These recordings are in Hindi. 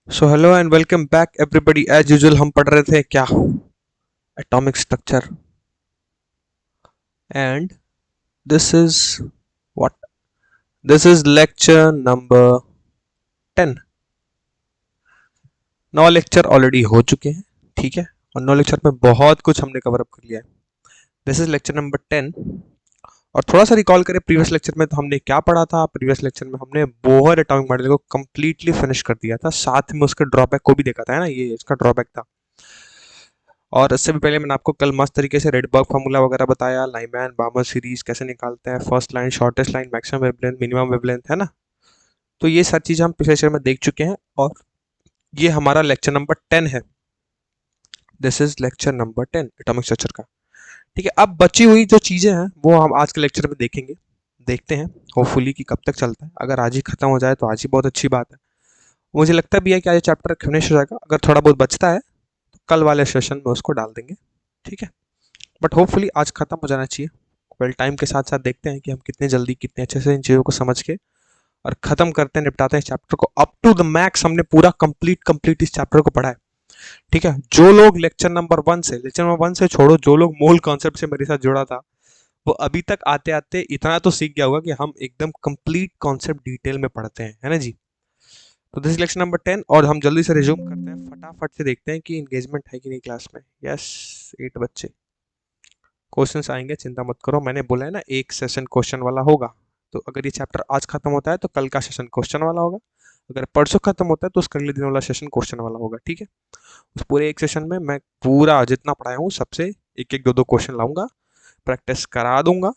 So hello and welcome back everybody. As usual हम पढ़ रहे थे क्या, atomic structure. And this is what, this is lecture number 10। 9 lecture already हो चुके हैं, ठीक है, और 9 लेक्चर में बहुत कुछ हमने कवर अप कर लिया है। This is lecture number 10। और थोड़ा सा रिकॉल करें प्रीवियस लेक्चर में तो हमने क्या पढ़ा था। प्रीवियस लेक्चर में हमने बोहर एटॉमिक मॉडल को कंप्लीटली फिनिश कर दिया था, साथ में उसके ड्रॉबैक को भी देखा था, है ना, ये इसका ड्रॉबैक था। और इससे भी पहले मैंने आपको कल मस्त तरीके से रेडबर्ग फार्मूला वगैरह बताया, लाइमैन बार्मर सीरीज कैसे निकालते हैं, first line, shortest line, maximum wavelength, minimum wavelength, है ना। तो ये सारी चीज़ें हम पिछले लेक्चर में देख चुके हैं और ये हमारा लेक्चर नंबर 10 है। This is lecture number 10 atomic structure का। ठीक है, अब बची हुई जो चीज़ें हैं वो हम आज के लेक्चर में देखेंगे। देखते हैं होपफुली कि कब तक चलता है। अगर आज ही खत्म हो जाए तो आज ही बहुत अच्छी बात है। मुझे लगता भी है कि आज चैप्टर फिनिश हो जाएगा। अगर थोड़ा बहुत बचता है तो कल वाले सेशन में उसको डाल देंगे, ठीक है। बट होपफुली आज खत्म हो जाना चाहिए। वेल, टाइम के साथ साथ देखते हैं कि हम कितने जल्दी कितने अच्छे से इन चीज़ों को समझ के और खत्म करते हैं, निपटाते हैं इस चैप्टर को अप टू द मैक्स। हमने पूरा कंप्लीट इस चैप्टर को पढ़ा है, ठीक है। जो लोग लेक्चर नंबर 1 से छोड़ो, जो लोग मूल कॉन्सेप्ट से मेरे साथ जुड़ा था वो अभी तक आते आते इतना तो सीख गया होगा कि हम एकदम कंप्लीट कॉन्सेप्ट डिटेल में पढ़ते हैं, है ना जी। तो दिस लेक्चर नंबर 10 और हम जल्दी से रिज्यूम करते हैं, फटाफट से देखते हैं कि इंगेजमेंट है कि नहीं क्लास में। यस, 8 बच्चे। क्वेश्चंस आएंगे, चिंता मत करो। मैंने बोला है ना, एक सेशन क्वेश्चन वाला होगा। तो अगर ये चैप्टर आज खत्म होता है तो कल का सेशन क्वेश्चन वाला होगा। अगर परसों खत्म होता है तो उसके अगले दिन वाला सेशन क्वेश्चन वाला होगा, ठीक है। उस पूरे एक सेशन में मैं पूरा जितना पढ़ाया हूँ सबसे एक एक दो दो क्वेश्चन लाऊंगा, प्रैक्टिस करा दूंगा।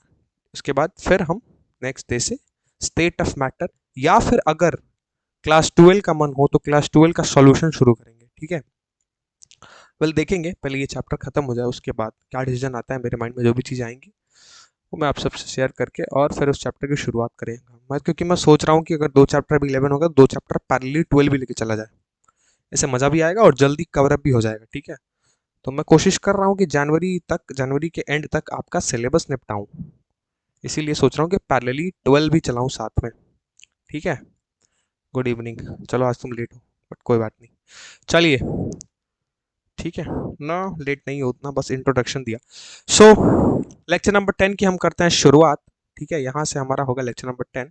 उसके बाद फिर हम नेक्स्ट डे से स्टेट ऑफ मैटर या फिर अगर क्लास 12 का मन हो तो क्लास 12 का सॉल्यूशन शुरू करेंगे, ठीक है। वेल, देखेंगे पहले ये चैप्टर खत्म हो जाए, उसके बाद क्या डिसीजन आता है मेरे माइंड में। जो भी चीज़ आएंगी वो मैं आप सबसे शेयर करके और फिर उस चैप्टर की शुरुआत करेंगे मैं, क्योंकि मैं सोच रहा हूँ कि अगर 2 चैप्टर भी 11 होगा, 2 चैप्टर पैरेलली 12 भी लेके चला जाए। इससे मज़ा भी आएगा और जल्दी कवर अप भी हो जाएगा, ठीक है। तो मैं कोशिश कर रहा हूँ कि जनवरी के एंड तक आपका सिलेबस निपटाऊँ। इसीलिए सोच रहा हूँ कि पैरेलली 12 भी चलाऊँ साथ में, ठीक है। Good evening. चलो आज तुम लेट हो बट कोई बात नहीं, चलिए, ठीक है ना। लेट नहीं हो उतना, बस इंट्रोडक्शन दिया। सो लेक्चर नंबर 10 की हम करते हैं शुरुआत, ठीक है। यहाँ से हमारा होगा लेक्चर नंबर 10।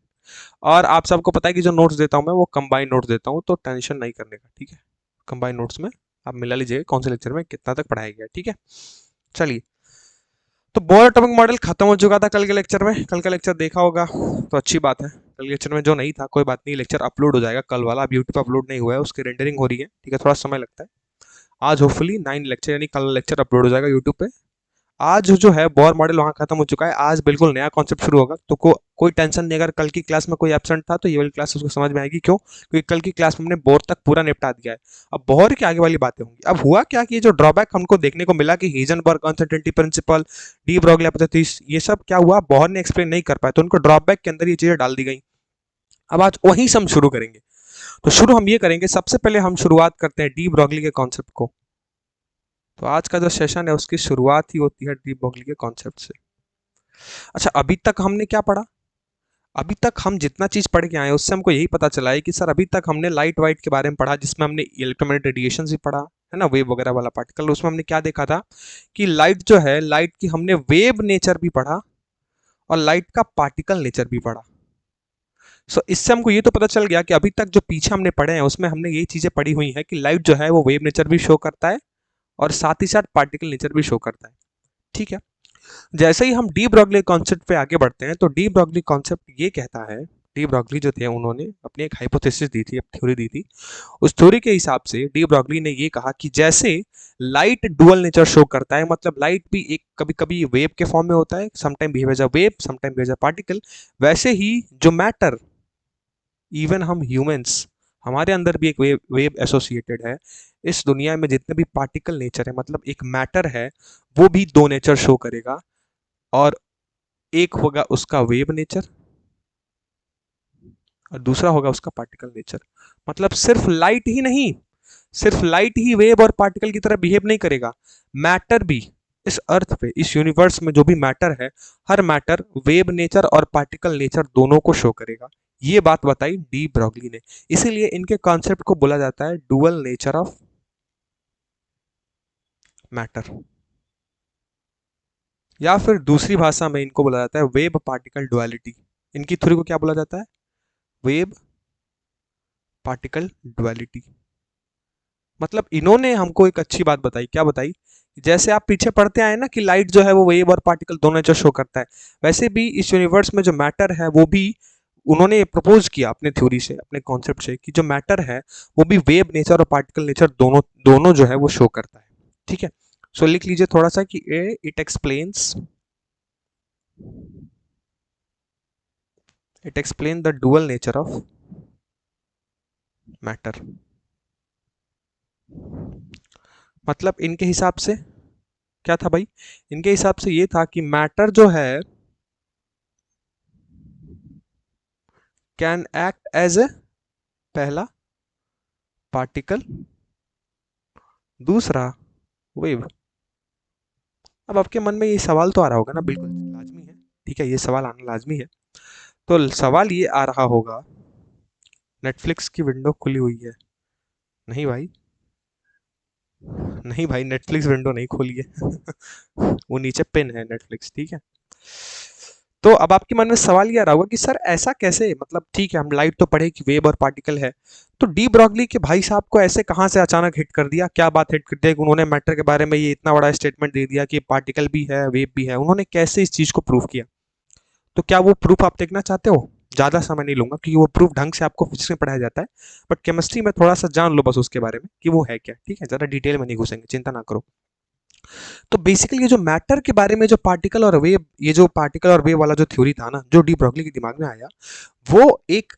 और आप सबको पता है कि जो नोट्स देता हूँ मैं वो कंबाइन नोट्स देता हूँ, तो टेंशन नहीं करने का, ठीक है। कंबाइन नोट्स में आप मिला लीजिएगा कौन से लेक्चर में कितना तक पढ़ाया गया, ठीक है। चलिए, तो बोर एटॉमिक मॉडल खत्म हो चुका था कल के लेक्चर में। कल का लेक्चर देखा होगा तो अच्छी बात है। कल के लेक्चर में जो नहीं था कोई बात नहीं, लेक्चर अपलोड हो जाएगा कल वाला। अब यूट्यूब पर अपलोड नहीं हुआ है, उसकी रेंडरिंग हो रही है, ठीक है, थोड़ा समय लगता है। आज होपफुली 9 लेक्चर यानी कल लेक्चर अपलोड हो जाएगा यूट्यूब पे। आज जो है बोर मॉडल वहाँ खत्म हो चुका है। आज बिल्कुल नया कॉन्सेप्ट शुरू होगा, तो कोई टेंशन नहीं। अगर कल की क्लास में कोई एब्सेंट था तो ये वाली क्लास उसको समझ में आएगी। क्यों? क्योंकि कल की क्लास में हमने बोर तक पूरा निपटा दिया है। अब बोर के आगे वाली बातें होंगी। अब हुआ क्या कि ये जो ड्रॉबैक हमको देखने को मिला कि Heisenberg uncertainty principle, de Broglie hypothesis, ये सब क्या हुआ, बोर ने एक्सप्लेन नहीं कर पाए, तो उनको ड्रॉबैक के अंदर ये चीजें डाल दी गई। अब आज वहीं से हम शुरू करेंगे। तो शुरू हम ये करेंगे, सबसे पहले हम शुरुआत करते हैं डी ब्रोगली के कॉन्सेप्ट को। तो आज का जो सेशन है उसकी शुरुआत ही होती है डी ब्रोगली के कॉन्सेप्ट से। अच्छा, अभी तक हमने क्या पढ़ा? अभी तक हम जितना चीज पढ़ के आए हैं उससे हमको यही पता चला है कि सर अभी तक हमने लाइट वाइट के बारे में पढ़ा, जिसमें हमने इलेक्ट्रोमैग्नेटिक रेडिएशन भी पढ़ा, है ना, वेव वगैरह वाला पार्टिकल। उसमें हमने क्या देखा था कि लाइट जो है, लाइट की हमने वेव नेचर भी पढ़ा और लाइट का पार्टिकल नेचर भी पढ़ा। सो इससे हमको ये तो पता चल गया कि अभी तक जो पीछे हमने पढ़े हैं उसमें हमने यही चीजें पढ़ी हुई हैं कि लाइट जो है वो वेव नेचर भी शो करता है और साथ ही साथ पार्टिकल नेचर भी शो करता है, ठीक है। जैसे ही हम डी ब्रॉगली कॉन्सेप्ट पे आगे बढ़ते हैं तो डी ब्रॉगली कॉन्सेप्ट ये कहता है, डी ब्रॉगली जो थे उन्होंने अपनी एक हाइपोथेसिस दी थी, एक थ्योरी दी थी। उस थ्योरी के हिसाब से डी ब्रॉगली ने ये कहा कि जैसे लाइट डुअल नेचर शो करता है, मतलब लाइट भी एक कभी कभी वेव के फॉर्म में होता है, sometime behave as a wave, sometime behave as a particle, वैसे ही जो मैटर, इवन हम ह्यूमंस, हमारे अंदर भी एक वेव एसोसिएटेड है। इस दुनिया में जितने भी पार्टिकल नेचर है, मतलब एक मैटर है, वो भी दो नेचर शो करेगा। और एक होगा उसका वेव नेचर और दूसरा होगा उसका पार्टिकल नेचर। मतलब सिर्फ लाइट ही नहीं, सिर्फ लाइट ही वेव और पार्टिकल की तरह बिहेव नहीं करेगा, मैटर भी। इस अर्थ पे, इस यूनिवर्स में जो भी मैटर है, हर मैटर वेव नेचर और पार्टिकल नेचर दोनों को शो करेगा। ये बात बताई डी ब्रॉगली ने। इसीलिए इनके कॉन्सेप्ट को बोला जाता है डुअल नेचर ऑफ मैटर, या फिर दूसरी भाषा में इनको बोला जाता है वेब पार्टिकल डुअलिटी। इनकी थ्योरी को क्या बोला जाता है? Web particle duality. मतलब इन्होंने हमको एक अच्छी बात बताई, क्या बताई? जैसे आप पीछे पढ़ते आए ना कि लाइट जो है वो वेव और पार्टिकल दोनों नेचर शो करता है, वैसे भी इस यूनिवर्स में जो मैटर है वो भी उन्होंने प्रपोज किया अपने थ्योरी से, अपने कॉन्सेप्ट से, कि जो मैटर है वो भी वेव नेचर और पार्टिकल नेचर दोनों दोनों जो है वो शो करता है। ठीक है, सो लिख लीजिए थोड़ा सा कि it explain the dual nature of matter. मतलब इनके हिसाब से क्या था भाई? इनके हिसाब से ये था कि मैटर जो है कैन एक्ट एज ए, पहला पार्टिकल, दूसरा वेव। अब आपके मन में ये सवाल तो आ रहा होगा ना, बिल्कुल लाजमी है, ठीक है, ये सवाल आना लाजमी है। तो सवाल ये आ रहा होगा, नेटफ्लिक्स की विंडो खुली हुई है? नहीं भाई, नहीं भाई, नेटफ्लिक्स विंडो नहीं खोली है वो नीचे पिन है नेटफ्लिक्स, ठीक है। तो अब आपके मन में सवाल ये आ रहा होगा कि सर ऐसा कैसे, मतलब ठीक है हम लाइट तो पढ़े कि वेव और पार्टिकल है, तो डी ब्रॉगली के भाई साहब को ऐसे कहाँ से अचानक हिट कर दिया, क्या बात हिट कर दिया कि उन्होंने मैटर के बारे में ये इतना बड़ा स्टेटमेंट दे दिया कि पार्टिकल भी है वेव भी है? उन्होंने कैसे इस चीज को प्रूव किया? तो क्या वो प्रूफ आप देखना चाहते हो? ज़्यादा समय नहीं लूंगा क्योंकि वो प्रूफ ढंग से आपको फिजिक्स में पढ़ाया जाता है, बट केमिस्ट्री में थोड़ा सा जान लो बस उसके बारे में कि वो है क्या, ठीक है? ज़्यादा डिटेल में नहीं घुसेंगे, चिंता ना करो। तो बेसिकली ये जो मैटर के बारे में जो पार्टिकल और वेव, ये जो पार्टिकल और वेव वाला जो थ्योरी था ना, जो डी ब्रॉगली के दिमाग में आया, वो एक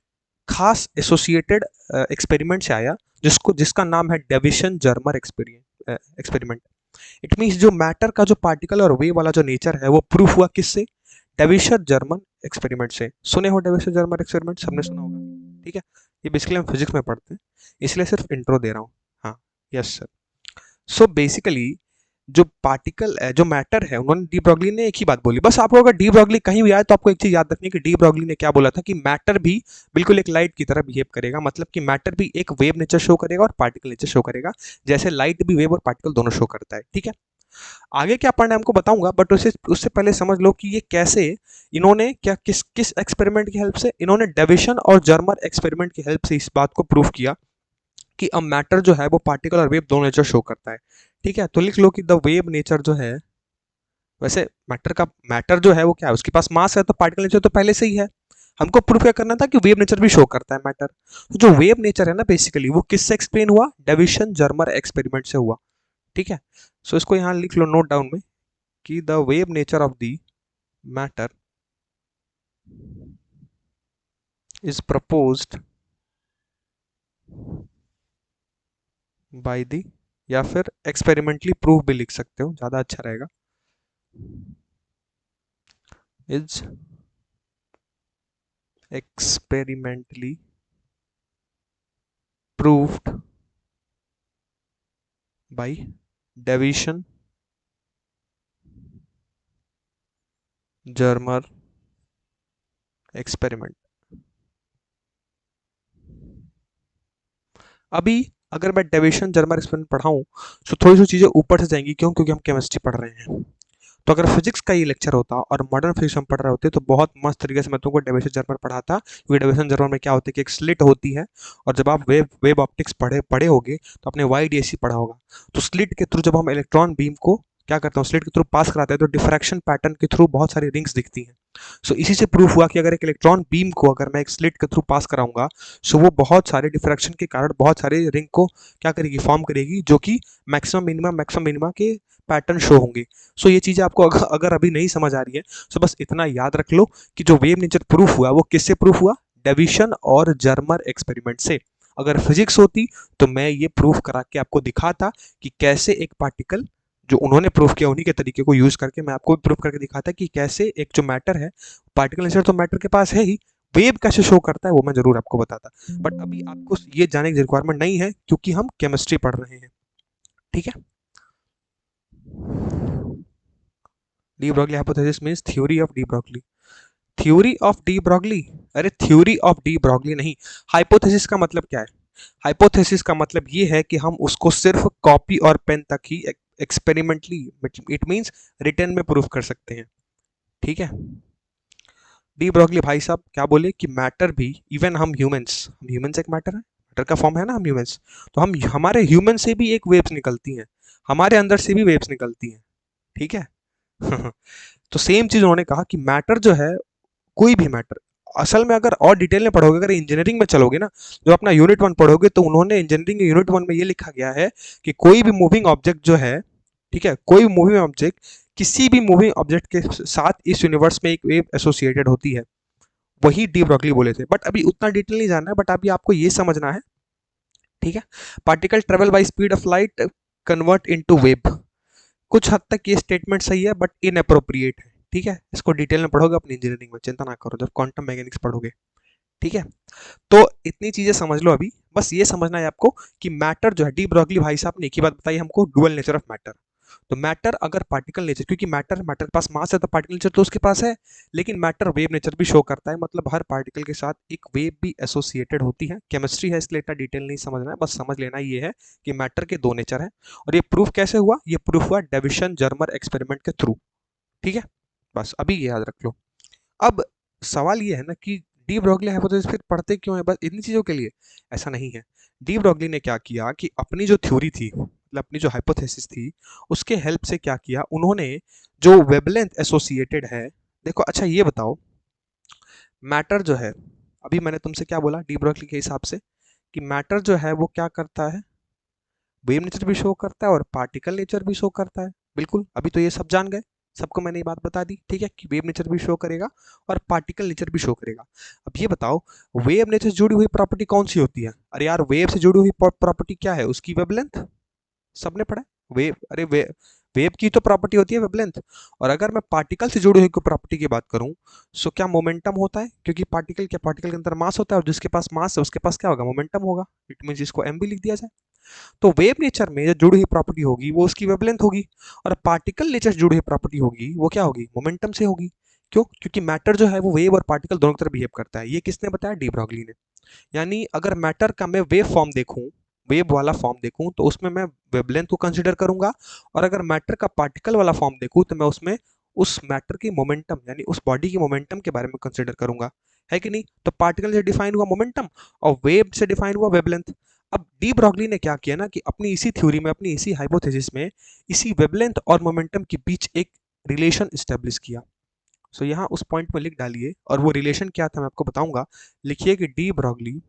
खास एसोसिएटेड एक्सपेरिमेंट से आया, जिसका नाम है Davisson Germer experiment. It means जो मैटर का जो पार्टिकल और वेव वाला जो नेचर है वो प्रूफ हुआ किससे? डेविसन जर्मन एक्सपेरिमेंट से। सुने हो डेविसन जर्मन एक्सपेरिमेंट? सबने सुना होगा, ठीक है। ये बेसिकली हम फिजिक्स में पढ़ते हैं, इसलिए सिर्फ इंट्रो दे रहा हूँ। हाँ, यस सर। सो बेसिकली जो पार्टिकल जो मैटर है, उन्होंने डी ब्रॉगली ने एक ही बात बोली, बस आपको अगर डी ब्रॉगली कहीं भी आए तो आपको एक चीज याद रखनी है कि डी ब्रॉगली ने क्या बोला था कि मैटर भी बिल्कुल एक लाइट की तरह बिहेव करेगा, मतलब कि मैटर भी एक वेव नेचर शो करेगा और पार्टिकल नेचर शो करेगा, जैसे लाइट भी वेव और पार्टिकल दोनों शो करता है, ठीक है। आगे क्या पढ़ना है हमको बताऊंगा, बट उससे उससे पहले समझ लो कि ये कैसे इन्होंने क्या किस किस एक्सपेरिमेंट की हेल्प से, इन्होंने डेविसन और जर्मर एक्सपेरिमेंट की हेल्प से इस बात को प्रूव किया कि अब मैटर जो है वो पार्टिकल और वेव दोनों नेचर शो करता है, ठीक है। तो लिख लो कि द वेव नेचर जो है, वैसे मैटर जो है वो क्या है, उसके पास मास है, तो पार्टिकल नेचर तो पहले से ही है। हमको प्रूफ क्या करना था कि वेव नेचर भी शो करता है मैटर। तो जो वेव नेचर है ना बेसिकली वो किससे एक्सप्लेन हुआ? डेविसन जर्मर एक्सपेरिमेंट से हुआ, ठीक है। सो इसको यहाँ लिख लो नोट डाउन में कि the wave nature of the matter is proposed by the, या फिर एक्सपेरिमेंटली प्रूफ भी लिख सकते हो, ज्यादा अच्छा रहेगा, is experimentally proved by Davison Germer experiment। अभी अगर मैं डेविशन जर्मर एक्सपेरिमेंट पढ़ाऊं तो थोड़ी सी चीजें ऊपर से जाएंगी, क्यों? क्योंकि हम केमिस्ट्री पढ़ रहे हैं। तो अगर फिजिक्स का ये लेक्चर होता और मॉडर्न फिजिक्स हम पढ़ रहे होते तो बहुत मस्त तरीके से मैं तुमको डेविसन जर्मर पढ़ाता, क्योंकि डेविसन जर्मर में क्या होता है कि एक स्लिट होती है, और जब आप वेव वेव ऑप्टिक्स पढ़े पढ़े होगे तो आपने वाइड एसी पढ़ा होगा। तो स्लिट के थ्रू जब हम इलेक्ट्रॉन बीम को क्या करते हैं, स्लिट के थ्रू पास कराते हैं, तो डिफ्रैक्शन पैटर्न के थ्रू बहुत सारी रिंग्स दिखती हैं। सो इसी से प्रूफ हुआ कि अगर एक इलेक्ट्रॉन बीम को अगर मैं एक स्लिट के थ्रू पास कराऊंगा, सो वो बहुत सारे डिफ्रैक्शन के कारण बहुत सारे रिंग को क्या करेगी, फॉर्म करेगी, जो कि मैक्सिमम मिनिमा के पैटर्न शो होंगे। सो ये चीज़ आपको अगर अभी नहीं समझ आ रही है, सो बस इतना याद रख लो कि जो वेव नेचर प्रूफ हुआ वो किससे प्रूफ हुआ? डेविसन और जर्मर एक्सपेरिमेंट से। अगर फिजिक्स होती तो मैं ये प्रूफ करा के आपको दिखाता कि कैसे एक पार्टिकल, जो उन्होंने प्रूफ किया उन्हीं के तरीके को यूज करके मैं आपको भी प्रूफ करके दिखाता कि कैसे एक जो मैटर है, पार्टिकल नेचर तो मैटर के पास है ही, वेव कैसे शो करता है वो मैं जरूर आपको बताता। बट अभी आपको ये जानने की रिक्वायरमेंट नहीं है क्योंकि हम केमिस्ट्री पढ़ रहे हैं, ठीक है। De Broglie hypothesis means theory of de Broglie. Theory of de Broglie? अरे थ्योरी ऑफ डी ब्रॉगली नहीं, हाइपोथेसिस का मतलब क्या है? हाइपोथेसिस का मतलब ये है कि हम उसको सिर्फ कॉपी और पेन तक ही एक्सपेरिमेंटली, इट मींस रिटर्न में प्रूफ कर सकते हैं। ठीक है, डी ब्रॉगली भाई साहब क्या बोले कि मैटर भी, इवन हम ह्यूमंस एक मैटर है, मैटर का फॉर्म है ना हम ह्यूमंस, तो हम हमारे ह्यूमन से भी एक वेव्स निकलती हैं, हमारे अंदर से भी वेव्स निकलती हैं। ठीक है। तो सेम चीज उन्होंने कहा कि मैटर जो है, कोई भी मैटर, असल में अगर और डिटेल में पढ़ोगे, अगर इंजीनियरिंग में चलोगे ना, जो अपना यूनिट वन पढ़ोगे, तो उन्होंने इंजीनियरिंग के यूनिट वन में ये लिखा गया है कि कोई भी मूविंग ऑब्जेक्ट जो है, ठीक है, कोई भी मूविंग ऑब्जेक्ट, किसी भी मूविंग ऑब्जेक्ट के साथ इस यूनिवर्स में एक वेव एसोसिएटेड होती है। वही डी ब्रॉगली बोले थे, बट अभी उतना डिटेल नहीं जानना है, बट अभी आपको ये समझना है। ठीक है, particle travel by speed of light convert into wave. कुछ हद तक ये स्टेटमेंट सही है बट इनअप्रोप्रिएट है। ठीक है, इसको डिटेल में पढ़ोगे अपनी इंजीनियरिंग में, चिंता ना करो, जब क्वांटम मैकेनिक्स पढ़ोगे। ठीक है, तो इतनी चीजें समझ लो अभी, बस ये समझना है आपको कि मैटर जो है, डी ब्रॉगली भाई साहब ने एक ही बात बताई हमको, डुअल नेचर ऑफ मैटर। तो मैटर अगर पार्टिकल नेचर, क्योंकि मैटर मैटर के पास मास है तो पार्टिकल नेचर तो उसके पास है, लेकिन मैटर वेव नेचर भी शो करता है, मतलब हर पार्टिकल के साथ एक वेव भी एसोसिएटेड होती है। केमिस्ट्री है इसलिए इतना डिटेल नहीं समझना है, बस समझ लेना ये है कि मैटर के दो नेचर हैं। और ये प्रूफ कैसे हुआ? ये प्रूफ हुआ डेविशन जर्मर एक्सपेरिमेंट के थ्रू। ठीक है, बस अभी ये याद रख लो। अब सवाल ये है ना कि डी ब्रॉगली हाइपोथेसिस फिर पढ़ते क्यों है बस इन्हीं चीजों के लिए? ऐसा नहीं है। डी ब्रॉगली ने क्या किया कि अपनी जो थ्योरी थी, मतलब अपनी जो हाइपोथेसिस थी, उसके हेल्प से क्या किया उन्होंने, जो वेवलेंथ एसोसिएटेड है, देखो अच्छा ये बताओ, मैटर जो है, अभी मैंने तुमसे क्या बोला डी ब्रॉगली के हिसाब से, कि मैटर जो है वो क्या करता है, वेव नेचर भी शो करता है और पार्टिकल नेचर भी शो करता है। बिल्कुल, अभी तो ये सब जान गए, सबको मैंने ये बात बता दी। ठीक है, कि वेव नेचर भी शो करेगा और पार्टिकल नेचर भी शो करेगा। अब ये बताओ, वेव नेचर से जुड़ी हुई प्रॉपर्टी कौन सी होती है? अरे यार, वेव से जुड़ी हुई प्रॉपर्टी क्या है? उसकी वेवलेंथ। सबने पढ़ा है वेव, अरे वेव की तो प्रॉपर्टी होती है वेवलेंथ। और अगर मैं पार्टिकल से जुड़ी हुई कोई प्रॉपर्टी की बात करूं, सो क्या मोमेंटम होता है? क्योंकि पार्टिकल के अंदर मास होता है, और जिसके पास मास है उसके पास क्या होगा? मोमेंटम होगा। इट मीन इसको एम भी लिख दिया जाए। तो वेव नेचर में जो जुड़ी हुई प्रॉपर्टी होगी वो उसकी वेवलेंथ होगी, और पार्टिकल नेचर से जुड़ी हुई प्रॉपर्टी होगी वो क्या होगी? मोमेंटम से होगी। क्यों? क्योंकि मैटर जो है वो वेव और पार्टिकल दोनों की तरह बिहेव करता है। ये किसने बताया? डी ब्रॉगली ने। यानी अगर मैटर का मैं वेव फॉर्म देखूं, वेव वाला फॉर्म देखूं, तो उसमें मैं वेवलेंथ को कंसीडर करूंगा, और अगर मैटर का पार्टिकल वाला फॉर्म देखूं तो मैं उसमें उस मैटर की मोमेंटम, यानी उस बॉडी की मोमेंटम के बारे में कंसीडर करूंगा। है कि नहीं? तो पार्टिकल से डिफाइन हुआ मोमेंटम, और वेव से डिफाइन हुआ वेवलेंथ। अब डी ब्रॉगली ने क्या किया ना कि अपनी इसी थ्योरी में, अपनी इसी हाइपोथेसिस में, इसी वेवलेंथ और मोमेंटम के बीच एक रिलेशन स्टेब्लिश किया। सो यहाँ उस पॉइंट में लिख डालिए, और वो रिलेशन क्या था मैं आपको बताऊंगा। लिखिए कि डी ब्रॉगली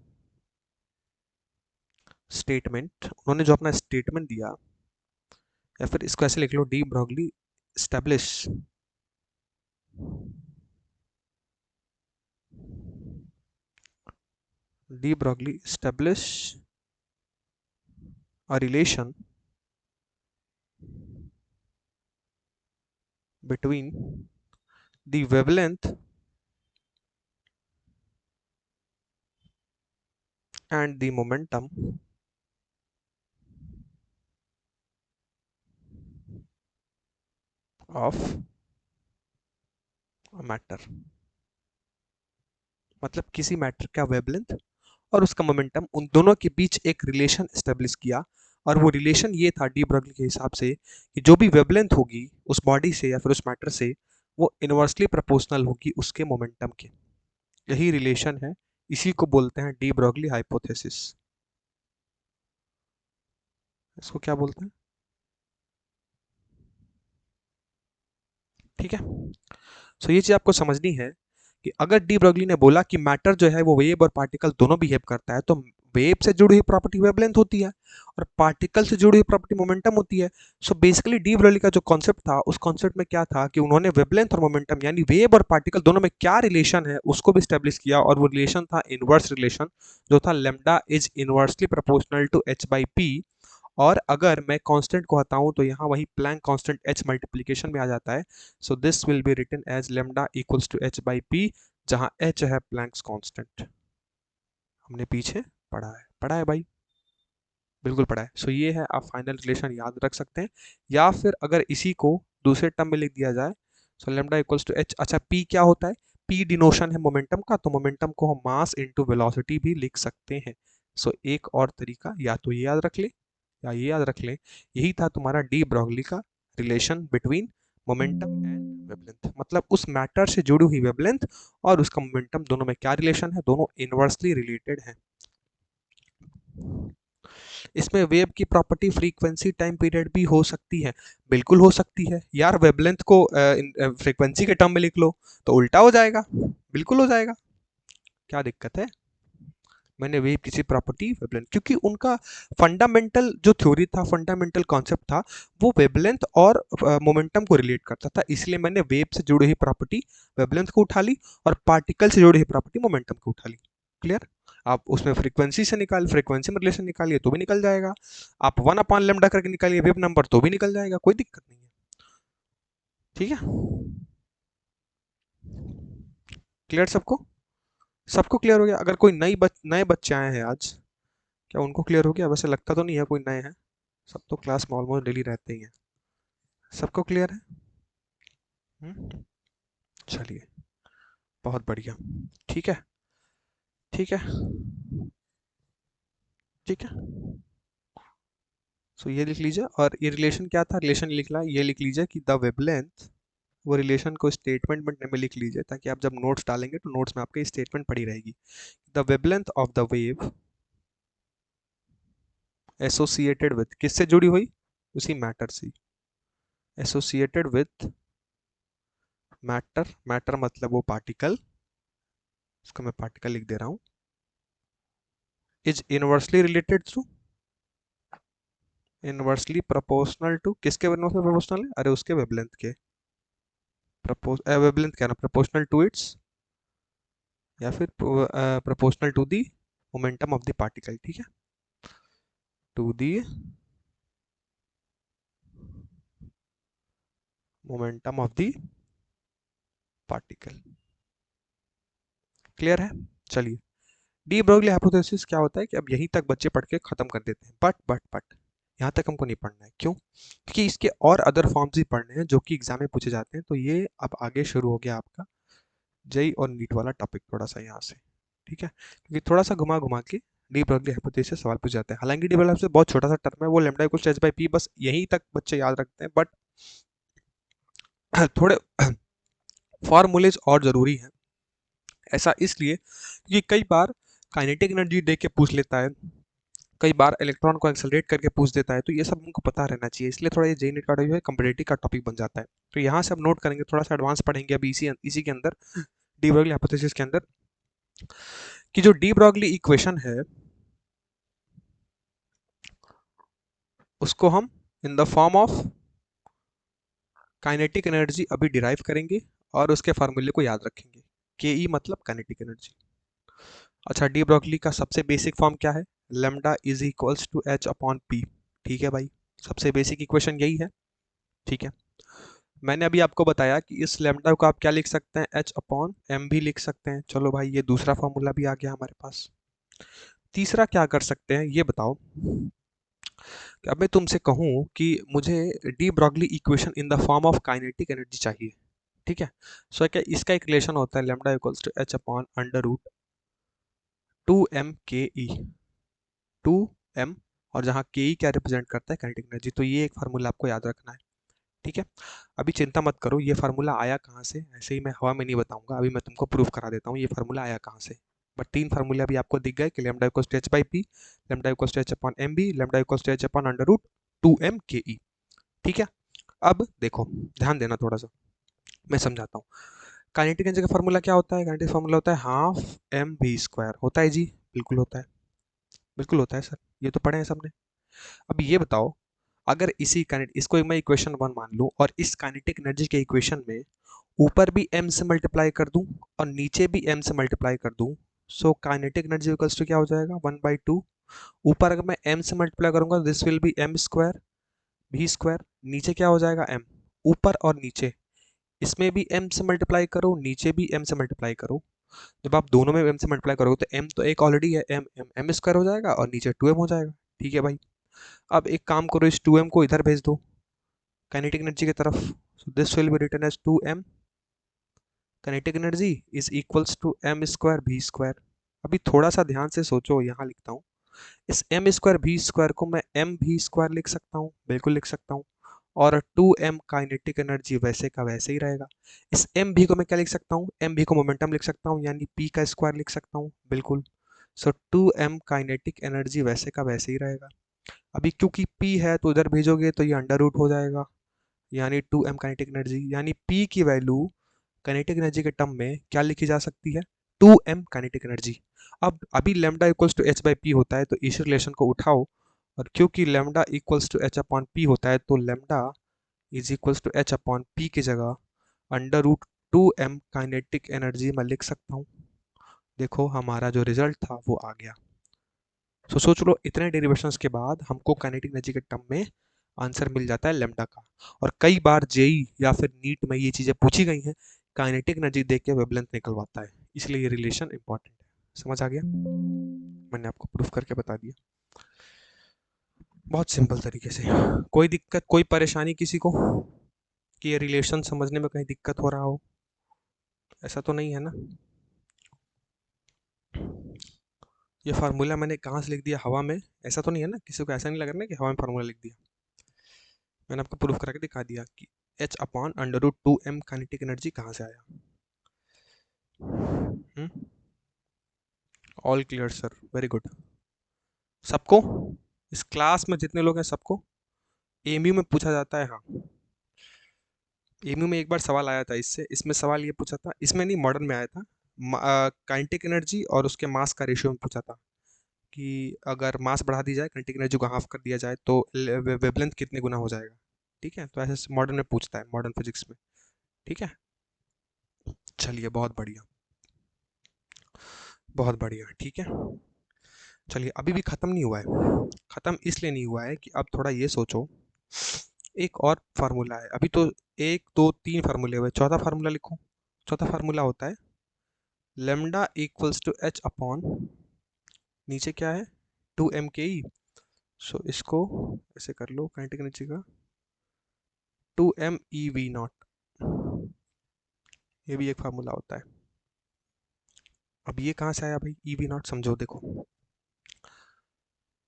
स्टेटमेंट, उन्होंने जो अपना स्टेटमेंट दिया, या फिर इसको ऐसे लिख लो, de Broglie establish de Broglie establish a relation between the wavelength and the momentum of a matter। मतलब किसी मैटर का वेवलेंथ और उसका मोमेंटम, उन दोनों के बीच एक रिलेशन एस्टेब्लिश किया। और वो रिलेशन ये था डी ब्रॉगली के हिसाब से कि जो भी वेवलेंथ होगी उस बॉडी से या फिर उस मैटर से, वो इनवर्सली प्रोपोर्शनल होगी उसके मोमेंटम के। यही रिलेशन है, इसी को बोलते हैं डी ब्रॉगली हाइपोथेसिस। इसको क्या बोलते हैं? ठीक है, सो ये चीज आपको समझनी है कि अगर डी ब्रॉगली ने बोला कि मैटर जो है वो वेव और पार्टिकल दोनों बिहेव करता है, तो वेव से जुड़ी हुई प्रॉपर्टी वेवलेंथ होती है, और पार्टिकल से जुड़ी हुई प्रॉपर्टी मोमेंटम होती है। सो बेसिकली डी ब्रॉगली का जो कॉन्सेप्ट था, उस कॉन्सेप्ट में क्या था कि उन्होंने वेवलेंथ और मोमेंटम, यानी वेव और पार्टिकल दोनों में क्या रिलेशन है उसको भी स्टेब्लिश किया, और वो रिलेशन था इनवर्स रिलेशन, जो था lambda is inversely proportional to h by p. और अगर मैं कांस्टेंट को हटाऊं तो यहाँ वही प्लैंक कांस्टेंट h मल्टीप्लिकेशन में आ जाता है। So this will be written as lambda equals to h by p, जहाँ h है प्लैंक्स कांस्टेंट। हमने पीछे पढ़ा है भाई, बिल्कुल पढ़ा है। सो ये है, आप फाइनल रिलेशन याद रख सकते हैं। या फिर अगर इसी को दूसरे टर्म में लिख दिया जाए, so lambda equals to h, अच्छा p क्या होता है? p डिनोशन है मोमेंटम का, तो मोमेंटम को हम मास इनटू वेलोसिटी भी लिख सकते हैं। सो एक और तरीका या तो ये याद रख ले या ये याद रख ले, यही था तुम्हारा डी ब्रॉगली का relation between momentum and wavelength. मतलब उस मैटर से जुड़ी हुई वेवलेंथ और उसका मोमेंटम दोनों में क्या रिलेशन है, दोनों इनवर्सली रिलेटेड हैं। इसमें वेव की प्रॉपर्टी फ्रीक्वेंसी टाइम पीरियड भी हो सकती है। बिल्कुल हो सकती है यार, वेवलेंथ को फ्रीक्वेंसी के टर्म में लिख लो तो उल्टा हो जाएगा, बिल्कुल हो जाएगा, क्या दिक्कत है। मैंने वेव किसी प्रॉपर्टी वेवलेंथ, क्योंकि उनका फंडामेंटल जो थ्योरी था, फंडामेंटल कॉन्सेप्ट था, वो वेवलेंथ और मोमेंटम को रिलेट करता था, इसलिए मैंने वेव से जुड़ी हुई प्रॉपर्टी वेवलेंथ को उठा ली और पार्टिकल से जुड़ी हुई प्रॉपर्टी मोमेंटम को उठा ली। क्लियर। आप उसमें फ्रीक्वेंसी से फ्रीक्वेंसी में रिलेशन निकालिए तो भी निकल जाएगा, आप 1/λ करके निकालिए वेव नंबर तो भी निकल जाएगा, कोई दिक्कत नहीं है। ठीक है, क्लियर सबको, सबको क्लियर हो गया। अगर कोई नए बच्चे आए हैं आज, क्या उनको क्लियर हो गया? वैसे लगता तो नहीं है कोई नए हैं, सब तो क्लास में ऑलमोस्ट डेली रहते ही हैं। सबको क्लियर है? चलिए, बहुत बढ़िया। ठीक है, ठीक है, ठीक है। सो ये लिख लीजिए, और ये रिलेशन क्या था, रिलेशन लिखना ये लिख लीजिए कि द वेवलेंथ, वो रिलेशन को स्टेटमेंट में लिख लीजिए ताकि आप जब नोट्स डालेंगे तो नोट्स में आपके स्टेटमेंट पड़ी रहेगी। The wavelength of the wave associated with, किससे जुड़ी हुई? उसी मैटर से, एसोसिएटेड विथ मैटर, मैटर मतलब वो पार्टिकल, इसको मैं पार्टिकल लिख दे रहा हूं, is inversely related to, inversely proportional to, किसके इनवर्सली प्रोपोर्शनल है? अरे उसके वेवलेंथ के, वेवलेंथ क्या ना, प्रोपोर्शनल टू इट्स, या फिर proportional to the momentum of the particle. ठीक है, to the momentum of the particle. Clear है? चलिए, डी ब्रोगली हाइपोथेसिस क्या होता है कि अब यहीं तक बच्चे पढ़ के खत्म कर देते हैं, बट यहाँ तक हमको नहीं पढ़ना है। क्यों? क्योंकि इसके और अदर फॉर्म्स भी पढ़ने हैं जो कि एग्जाम में पूछे जाते हैं। तो ये अब आगे शुरू हो गया आपका जेई और नीट वाला टॉपिक, थोड़ा सा यहाँ से। ठीक है, क्योंकि थोड़ा सा घुमा घुमा के डी ब्रोगली हाइपोथेसिस से सवाल पूछ जाते हैं। हालांकि डी ब्रोगली हाइपोथेसिस बहुत छोटा सा टर्म है, वो lambda equals to h by p, बस यहीं तक बच्चे याद रखते हैं। बट थोड़े फॉर्मूलेज और ज़रूरी हैं। ऐसा इसलिए क्योंकि कई बार काइनेटिक एनर्जी दे के पूछ लेता है, कई बार इलेक्ट्रॉन को एक्सेलरेट करके पूछ देता है, तो ये सब हमको पता रहना चाहिए। इसलिए थोड़ा ये जेई नीट का जो है कंपेटिटिव का टॉपिक बन जाता है। तो यहाँ से हम नोट करेंगे, थोड़ा सा एडवांस पढ़ेंगे अभी इसी के अंदर, डी ब्रोगली हाइपोथेसिस के अंदर, कि जो डी ब्रोगली इक्वेशन है उसको हम in the form of kinetic energy अभी डिराइव करेंगे और उसके फार्मूले को याद रखेंगे। के ई मतलब काइनेटिक एनर्जी। अच्छा, डी ब्रोगली का सबसे बेसिक फॉर्म क्या है? Lambda is equals to h upon p. ठीक है भाई, सबसे बेसिक इक्वेशन यही है। ठीक है, मैंने अभी आपको बताया कि इस लेमडा को आप क्या लिख सकते हैं, एच अपॉन एम भी लिख सकते हैं। चलो भाई, ये दूसरा फॉर्मूला भी आ गया हमारे पास। तीसरा क्या कर सकते हैं ये बताओ, कि अब मैं तुमसे कहूँ कि मुझे de Broglie equation in the form of kinetic energy चाहिए। ठीक है, सो क्या इसका एक रिलेशन होता है, lambda equals to h upon under root 2m ke, 2m, और जहाँ के ई क्या रिप्रेजेंट करता है, काइनेटिक एनर्जी। तो ये एक फार्मूला आपको याद रखना है। ठीक है, अभी चिंता मत करो ये फार्मूला आया कहाँ से, ऐसे ही मैं हवा में नहीं बताऊंगा, अभी मैं तुमको प्रूफ करा देता हूँ ये फार्मूला आया कहाँ से। बट तीन फार्मूले अभी आपको दिख गए कि lambda equals to h by p, lambda equals to h upon m b, lambda equals to h upon under root 2m ke। ठीक है, अब देखो, ध्यान देना थोड़ा सा, मैं समझाता हूँ। काइनेटिक एनर्जी का फार्मूला क्या होता है? काइनेटिक फार्मूला होता है हाफ एम वी स्क्वायर। होता है जी, बिल्कुल होता है, बिल्कुल होता है सर, ये तो पढ़े हैं सबने। अब ये बताओ, अगर इसी इसको मैं इक्वेशन 1 मान लूं और इस काइनेटिक एनर्जी के इक्वेशन में ऊपर भी m से मल्टीप्लाई कर दूं और नीचे भी m से मल्टीप्लाई कर दूं, so kinetic energy equals to क्या हो जाएगा, 1/2। ऊपर अगर मैं m से मल्टीप्लाई करूंगा this will B m square v square, नीचे क्या हो जाएगा m। ऊपर और नीचे, इसमें भी m से मल्टीप्लाई करो, नीचे भी m से मल्टीप्लाई करो, जब आप दोनों में m से मल्टीप्लाई करोगे तो m तो एक ऑलरेडी है, m स्क्वायर हो जाएगा और नीचे 2m हो जाएगा। ठीक है भाई, अब एक काम करो, इस 2m को इधर भेज दो काइनेटिक एनर्जी की तरफ, so this will be written as 2m kinetic energy is equals to m square भी स्क्वायर। अभी थोड़ा सा ध्यान से सोचो, यहाँ लिखता हूँ, इस एम स्क्वायर भी स्क्वायर को मैं एम भी स्क्वायर लिख सकता हूँ, बिल्कुल लिख सकता हूँ। और 2m काइनेटिक एनर्जी वैसे का वैसे ही रहेगा। इस एम भी को मैं क्या लिख सकता हूँ, एम भी को मोमेंटम लिख सकता हूँ, यानी p का स्क्वायर लिख सकता हूँ, बिल्कुल। सो 2m काइनेटिक एनर्जी वैसे का वैसे ही रहेगा। अभी क्योंकि p है तो उधर भेजोगे तो ये अंडर रूट हो जाएगा, यानी 2m काइनेटिक एनर्जी, यानी p की वैल्यू काइनेटिक एनर्जी के टर्म में क्या लिखी जा सकती है, 2m काइनेटिक एनर्जी। अब अभी lambda equals to h by p होता है तो इस रिलेशन को उठाओ, और क्योंकि lambda equals to h upon p होता है तो lambda is equals to h upon p की जगह under root 2m kinetic energy मैं लिख सकता हूँ। देखो हमारा जो रिजल्ट था वो आ गया। तो सोच लो, इतने डेरिवेशंस के बाद हमको काइनेटिक एनर्जी के टर्म में आंसर मिल जाता है लैम्डा का। और कई बार जेई या फिर नीट में ये चीज़ें पूछी गई हैं, काइनेटिक एनर्जी देख के वेवलेंथ निकलवाता है, इसलिए ये रिलेशन इंपॉर्टेंट है। समझ आ गया, मैंने आपको प्रूफ करके बता दिया बहुत सिंपल तरीके से। कोई दिक्कत, कोई परेशानी किसी को कि ये रिलेशन समझने में कहीं दिक्कत हो रहा हो? ऐसा तो नहीं है ना? ये फार्मूला मैंने कहाँ से लिख दिया, हवा में? ऐसा तो नहीं है ना, किसी को ऐसा नहीं लग रहा ना कि हवा में फार्मूला लिख दिया? मैंने आपको प्रूफ करा के दिखा दिया कि h upon under root 2m kinetic energy कहाँ से आया। All clear sir, very good. सबको, इस क्लास में जितने लोग हैं सबको एमयू में पूछा जाता है। हाँ, एमयू में एक बार सवाल आया था इससे, इसमें सवाल ये पूछा था, इसमें नहीं मॉडर्न में आया था, काइनेटिक एनर्जी और उसके मास का रेशियो में पूछा था कि अगर मास बढ़ा दी जाए, काइनेटिक एनर्जी को हाफ कर दिया जाए तो वेवलेंथ कितने गुना हो जाएगा। ठीक है, तो ऐसे मॉडर्न में पूछता है, मॉडर्न फिजिक्स में। ठीक है, चलिए बहुत बढ़िया, बहुत बढ़िया। ठीक है, चलिए अभी भी ख़त्म नहीं हुआ है। ख़त्म इसलिए नहीं हुआ है कि अब थोड़ा ये सोचो, एक और फार्मूला है। अभी तो 1 2 3 फार्मूले हुए, चौथा फार्मूला लिखो। चौथा फार्मूला होता है lambda equals to h upon, नीचे क्या है, 2m के ई। सो इसको ऐसे कर लो, काइनेटिक एनर्जी का 2m ई वी नॉट, ये भी एक फार्मूला होता है। अब ये कहाँ से आया भाई ई वी नॉट, समझो। देखो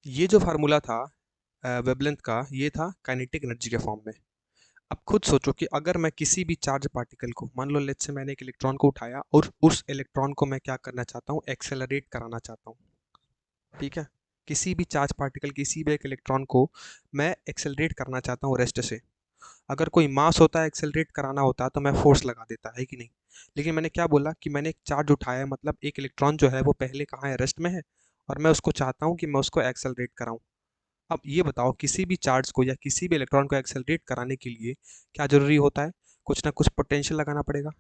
ये जो फार्मूला था वेवलेंथ का, ये था काइनेटिक एनर्जी के फॉर्म में। अब खुद सोचो कि अगर मैं किसी भी चार्ज पार्टिकल को, मान लो लेट्स से मैंने एक इलेक्ट्रॉन को उठाया और उस इलेक्ट्रॉन को मैं क्या करना चाहता हूँ, एक्सेलरेट कराना चाहता हूँ। ठीक है, किसी भी चार्ज पार्टिकल, किसी भी एक इलेक्ट्रॉन को मैं एक्सेलरेट करना चाहता हूँ रेस्ट से। अगर कोई मास होता है, एक्सेलरेट कराना होता है तो मैं फोर्स लगा देता है कि नहीं। लेकिन मैंने क्या बोला कि मैंने एक चार्ज उठाया है, मतलब एक इलेक्ट्रॉन जो है वो पहले कहाँ है, रेस्ट में है, और मैं उसको चाहता हूँ कि मैं उसको एक्सेलरेट कराऊँ। अब ये बताओ, किसी भी चार्ज को या किसी भी इलेक्ट्रॉन को एक्सेलरेट कराने के लिए क्या जरूरी होता है, कुछ ना कुछ पोटेंशियल लगाना पड़ेगा।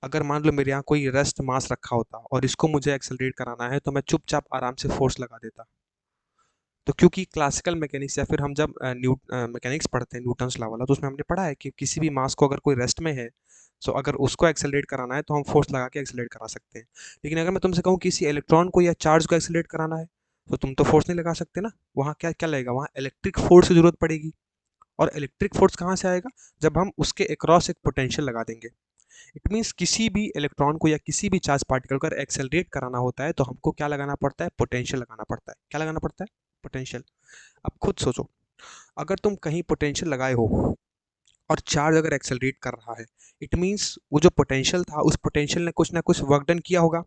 अगर मान लो मेरे यहाँ कोई रेस्ट मास रखा होता और इसको मुझे एक्सेलरेट कराना है तो मैं चुपचाप आराम से फोर्स लगा देता। तो क्योंकि क्लासिकल मैकेनिक्स या फिर हम जब मैकेनिक्स पढ़ते हैं, न्यूटन्स लॉ वाला, तो उसमें हमने पढ़ा है कि किसी भी मास को अगर कोई रेस्ट में है, सो अगर उसको एक्सेलरेट कराना है तो हम फोर्स लगा के एक्सेलरेट करा सकते हैं। लेकिन अगर मैं तुमसे कहूँ किसी इलेक्ट्रॉन को या चार्ज को एक्सेलरेट कराना है, तो तुम तो फोर्स नहीं लगा सकते ना। वहाँ क्या क्या लगेगा, वहाँ इलेक्ट्रिक फोर्स की जरूरत पड़ेगी। और इलेक्ट्रिक फोर्स कहाँ से आएगा, जब हम उसके अक्रॉस एक पोटेंशियल लगा देंगे। इट मीन्स किसी भी इलेक्ट्रॉन को या किसी भी चार्ज पार्टिकल को अगर एक्सेलरेट कराना होता है तो हमको क्या लगाना पड़ता है, पोटेंशियल लगाना पड़ता है। क्या लगाना पड़ता है, पोटेंशियल। अब खुद सोचो, अगर तुम कहीं पोटेंशियल लगाए हो और चार्ज अगर एक्सेलरेट कर रहा है, इट मीन्स वो जो पोटेंशियल था, उस पोटेंशियल ने कुछ ना कुछ वर्क डन किया होगा,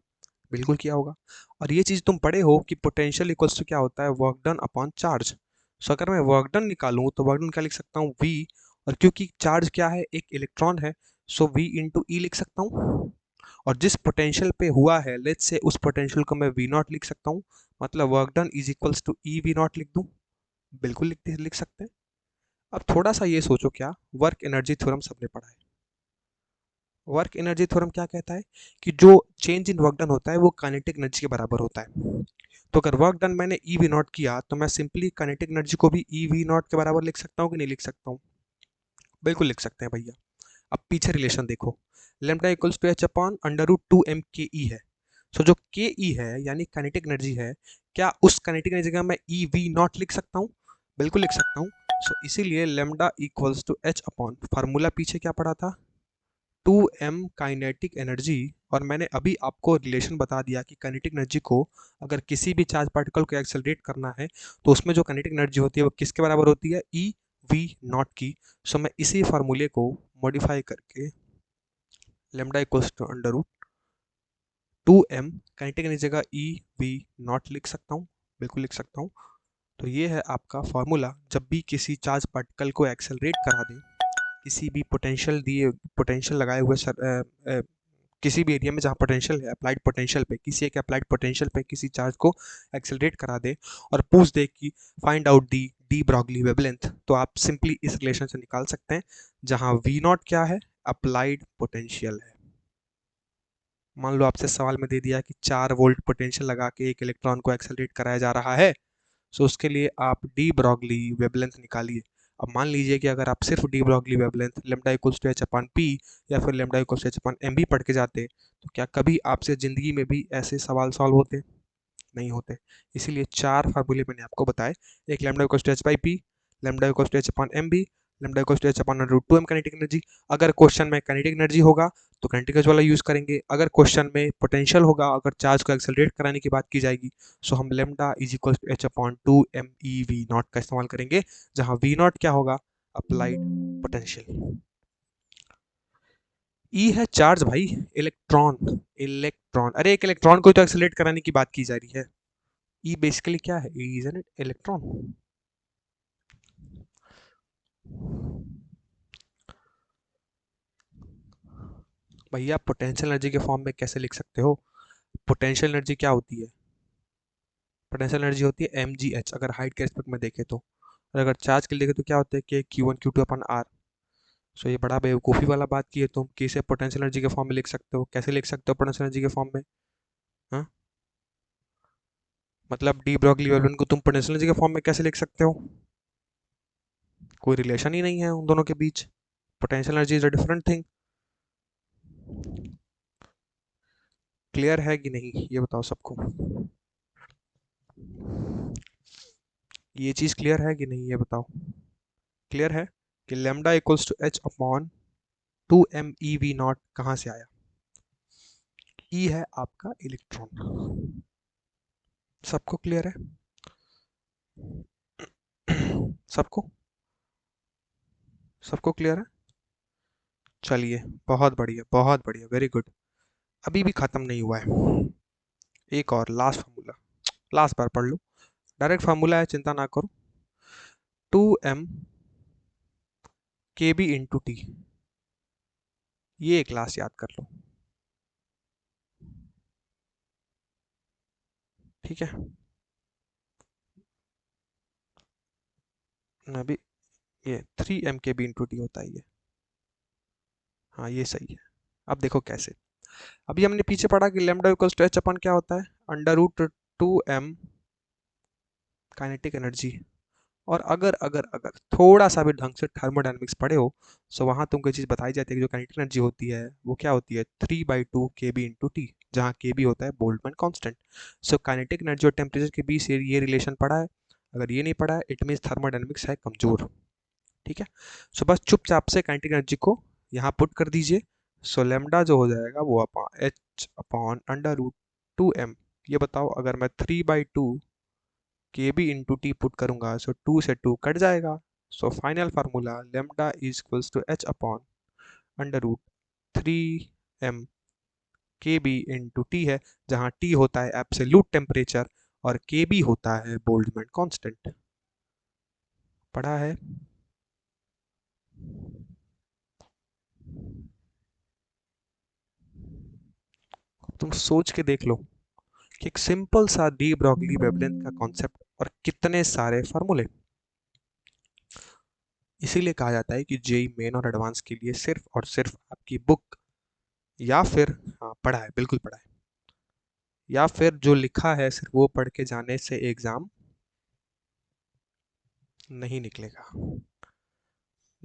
बिल्कुल किया होगा। और ये चीज़ तुम पढ़े हो कि पोटेंशियल इक्वल्स टू क्या होता है, वर्क डन अपॉन चार्ज। सो अगर मैं वर्क डन निकालूँ तो वर्क डन क्या लिख सकता हूँ, वी। और क्योंकि चार्ज क्या है, एक इलेक्ट्रॉन है, सो वी इंटू ई लिख सकता हूँ। और जिस पोटेंशियल पे हुआ है, लेट्स से उस पोटेंशियल को मैं वी नॉट लिख सकता हूँ, मतलब work done is equals to e v naught लिख दूँ, बिल्कुल लिख सकते हैं। अब थोड़ा सा ये सोचो, क्या वर्क एनर्जी थ्योरम सबने पढ़ा है? वर्क एनर्जी थ्योरम क्या कहता है कि जो चेंज इन वर्क डन होता है वो काइनेटिक एनर्जी के बराबर होता है। तो अगर वर्क डन मैंने ई वी नॉट किया तो मैं सिंपली काइनेटिक एनर्जी को भी ई वी नॉट के बराबर लिख सकता हूँ कि नहीं लिख सकता हूँ? बिल्कुल लिख सकते हैं भैया। अब पीछे रिलेशन देखो, lambda equals to h upon under root 2m K ई है। सो जो के ई है यानी काइनेटिक एनर्जी है, क्या उस काइनेटिक एनर्जी का मैं ई वी नॉट लिख सकता हूँ? बिल्कुल लिख सकता हूँ। सो इसीलिए lambda equals to h upon, formula पीछे क्या पढ़ा था, 2m काइनेटिक एनर्जी, और मैंने अभी आपको रिलेशन बता दिया कि काइनेटिक एनर्जी को अगर किसी भी चार्ज पार्टिकल को एक्सेलरेट करना है तो उसमें जो काइनेटिक एनर्जी होती है वो किसके बराबर होती है, ई वी नॉट की। सो मैं इसी फार्मूले को मॉडिफाई करके lambda equals to under root 2m kinetic energy जगह ई वी नॉट लिख सकता हूँ, बिल्कुल लिख सकता हूँ। तो ये है आपका फॉर्मूला जब भी किसी चार्ज पार्टिकल को एक्सेलरेट करा दें, किसी भी पोटेंशियल लगाए हुए किसी भी एरिया में जहाँ पोटेंशियल है, अप्लाइड पोटेंशियल पे, किसी एक अप्लाइड पोटेंशियल पे किसी चार्ज को एक्सेलरेट करा दे और पूछ दे कि find out the D Broglie wavelength, तो आप सिंपली इस रिलेशन से निकाल सकते हैं जहाँ वी नॉट क्या है, अप्लाइड पोटेंशियल है। मान लो आपसे सवाल में दे दिया कि 4 वोल्ट पोटेंशियल लगा के एक इलेक्ट्रॉन को एक्सेलरेट कराया जा रहा है, सो उसके लिए आप डी ब्रॉगली वेवलेंथ निकालिए। अब मान लीजिए कि अगर आप सिर्फ de Broglie wavelength lambda equals to h upon p या फिर lambda equals to h upon m भी पढ़ के जाते, तो क्या कभी आपसे ज़िंदगी में भी ऐसे सवाल सॉल्व होते? नहीं होते। इसीलिए 4 फार्मूले मैंने आपको बताए, एक lambda equals to h by p, lambda equals to h upon m b, lambda equals to h upon root 2 m kinetic energy. अगर क्वेश्चन में काइनेटिक एनर्जी होगा तो काइनेटिक एनर्जी वाला यूज़ करेंगे, अगर क्वेश्चन में पोटेंशियल होगा, अगर चार्ज को एक्सेलरेट कराने की बात की जाएगी, सो हम lambda is equal to h upon 2 m e v naught का इस्तेमाल करेंगे, जहां वी नॉट क्या होगा, अप्लाइड पोटेंशियल। ई है चार्ज भाई, इलेक्ट्रॉन, इलेक्ट्रॉन, अरे एक इलेक्ट्रॉन को तो एक्सेलरेट कराने की बात की जा रही है। ई बेसिकली क्या है, ई इज एन इलेक्ट्रॉन। भैया पोटेंशियल एनर्जी के फॉर्म में कैसे लिख सकते हो? पोटेंशियल एनर्जी क्या होती है? पोटेंशियल एनर्जी होती है एम जी एच, अगर हाइट के रिस्पेक्ट में देखें तो, और अगर चार्ज के लिए देखें तो क्या होता है कि q one q two upon r. So ये बड़ा बेवकूफ़ी वाला बात की है तुम कि इसे पोटेंशियल एनर्जी के फॉर्म में लिख सकते हो, कैसे लिख सकते हो पोटेंशियल एनर्जी के फॉर्म में? हाँ, मतलब डी ब्रॉगली वेवलेंथ को तुम पोटेंशियल एनर्जी के फॉर्म में कैसे लिख सकते हो? कोई रिलेशन ही नहीं है उन दोनों के बीच। Potential energy is a different thing. Clear है कि नहीं ये बताओ सबको? ये चीज़ क्लियर है कि नहीं ये बताओ? क्लियर है कि lambda equals to h upon 2m e v naught कहाँ से आया? ई है आपका इलेक्ट्रॉन। सबको क्लियर है? सबको सबको क्लियर है? चलिए, बहुत बढ़िया, बहुत बढ़िया, वेरी गुड। अभी भी खत्म नहीं हुआ है, एक और लास्ट फार्मूला, लास्ट बार पढ़ लो। डायरेक्ट फार्मूला है, चिंता ना करो। 2m के बी इंटू टी, ये एक क्लास याद कर लो, ठीक है? अभी ये 3m के बी इंटू टी होता है ये, हाँ ये सही है। अब देखो कैसे, अभी हमने पीछे पढ़ा कि लेमडा इक्वल्स टू एच अपन क्या होता है, under root 2m kinetic energy. और अगर अगर अगर थोड़ा सा भी ढंग से थर्मोडायनेमिक्स पढ़े हो, सो वहाँ तुमको ये चीज़ बताई जाती है कि जो काइनेटिक एनर्जी होती है वो क्या होती है, 3/2 के बी इंटू टी, जहाँ के बी होता है बोल्ट्जमैन कांस्टेंट। सो काइनेटिक एनर्जी और टेम्परेचर के बीच ये रिलेशन पढ़ा है, अगर ये नहीं पढ़ा है इट मीन्स थर्मोडायनेमिक्स है कमजोर, ठीक है? सो बस चुपचाप से काइनेटिक एनर्जी को यहाँ पुट कर दीजिए। सो लेमडा जो हो जाएगा वो upon h upon under root 2m। ये बताओ अगर मैं 3/2 के बी इंटू टी पुट करूंगा, सो 2 से 2 कट जाएगा। So final formula lambda is equals to h upon under root 3m के बी इंटू टी है, जहाँ टी होता है एब्सोल्यूट टेम्परेचर और के बी होता है बोल्ट्जमैन कांस्टेंट। पढ़ा है? तुम सोच के देख लो कि एक सिंपल सा डी ब्रॉगली वेवलेंथ का कॉन्सेप्ट और कितने सारे फार्मूले। इसीलिए कहा जाता है कि जेई मेन और एडवांस के लिए सिर्फ और सिर्फ आपकी बुक या फिर, हाँ पढ़ा है, बिल्कुल पढ़ा है, या फिर जो लिखा है सिर्फ वो पढ़ के जाने से एग्जाम नहीं निकलेगा।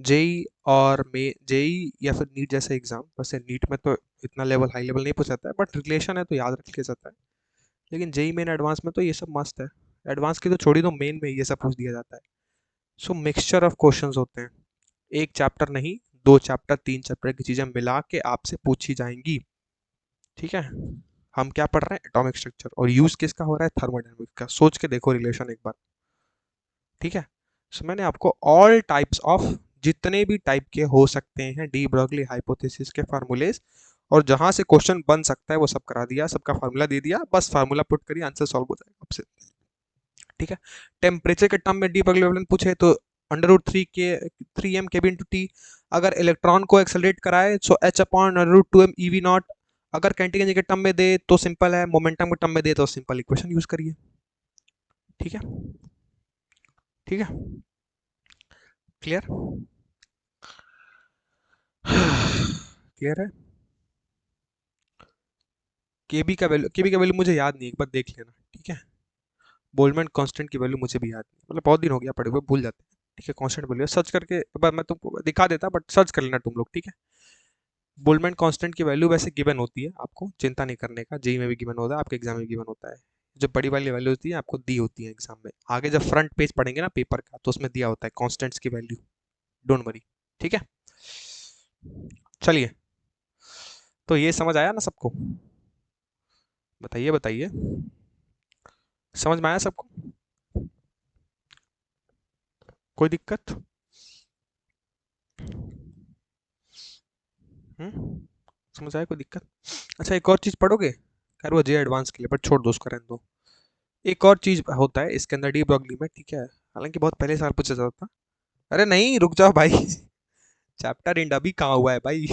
जेई और में जेई या फिर नीट जैसे एग्जाम, वैसे नीट में तो इतना लेवल हाई लेवल नहीं पूछाता है, बट रिलेशन है तो याद रख लिया जाता है। लेकिन जेई मेन एडवांस में तो ये सब मस्त है। एडवांस की तो छोड़ी दो, मेन में ये सब पूछ दिया जाता है। सो मिक्सचर ऑफ क्वेश्चंस होते हैं, एक चैप्टर नहीं, 2 चैप्टर 3 चैप्टर की चीजें मिला के आपसे पूछी जाएंगी। ठीक है, हम क्या पढ़ रहे हैं, एटॉमिक स्ट्रक्चर, और यूज किसका हो रहा है, थर्मोडायनामिक्स का। सोच के देखो रिलेशन एक बार। ठीक है, सो मैंने आपको ऑल टाइप्स ऑफ, जितने भी टाइप के हो सकते हैं डी ब्रॉगली हाइपोथेसिस के फार्मूलेज, और जहां से क्वेश्चन बन सकता है वो सब करा दिया, सबका फार्मूला दे दिया, बस फार्मूला पुट करिए, आंसर सॉल्व हो जाएगा आपसे। ठीक है, टेम्परेचर के टर्म में डी ब्रॉगली पूछे तो √3 m K/T। अगर इलेक्ट्रॉन को एक्सेलरेट कराए सो h/√2m eV0। अगर कैंटिग के टर्म में दे तो सिंपल है, मोमेंटम के टर्म में दे तो सिंपल इक्वेशन यूज करिए। ठीक है, ठीक है, क्लियर, क्लियर है। केबी का वैल्यू मुझे याद नहीं, एक बार देख लेना। ठीक है, बोल्टजमैन कांस्टेंट की वैल्यू मुझे भी याद नहीं, मतलब बहुत दिन हो गया पढ़े हुए, भूल जाते हैं। ठीक है, कांस्टेंट वैल्यू सर्च करके एक बार मैं तुमको दिखा देता, बट सर्च कर लेना तुम लोग। ठीक है, बोल्टजमैन कांस्टेंट की वैल्यू वैसे गिवन होती है, आपको चिंता नहीं करने का, जेई में भी गिवन होता है, आपके एग्जाम में भी गिवन होता है। जो बड़ी वाली वैल्यू होती है आपको दी होती है एग्जाम में, आगे जब फ्रंट पेज पढ़ेंगे ना पेपर का तो उसमें दिया होता है कांस्टेंट्स की वैल्यू, डोंट वरी। ठीक है, चलिए, तो ये समझ आया ना सबको, बताइए बताइए, समझ में आया सबको, कोई दिक्कत? समझ आया, कोई दिक्कत? अच्छा, एक और चीज पढ़ोगे, खैर वो जे एडवांस के लिए, बट छोड़ दो उसको, रहने दो। एक और चीज होता है इसके अंदर डी ब्रॉगली में, ठीक है, हालांकि बहुत पहले साल पूछा जाता था। अरे नहीं, रुक जाओ भाई, चैप्टर एंड अभी कहाँ हुआ है भाई।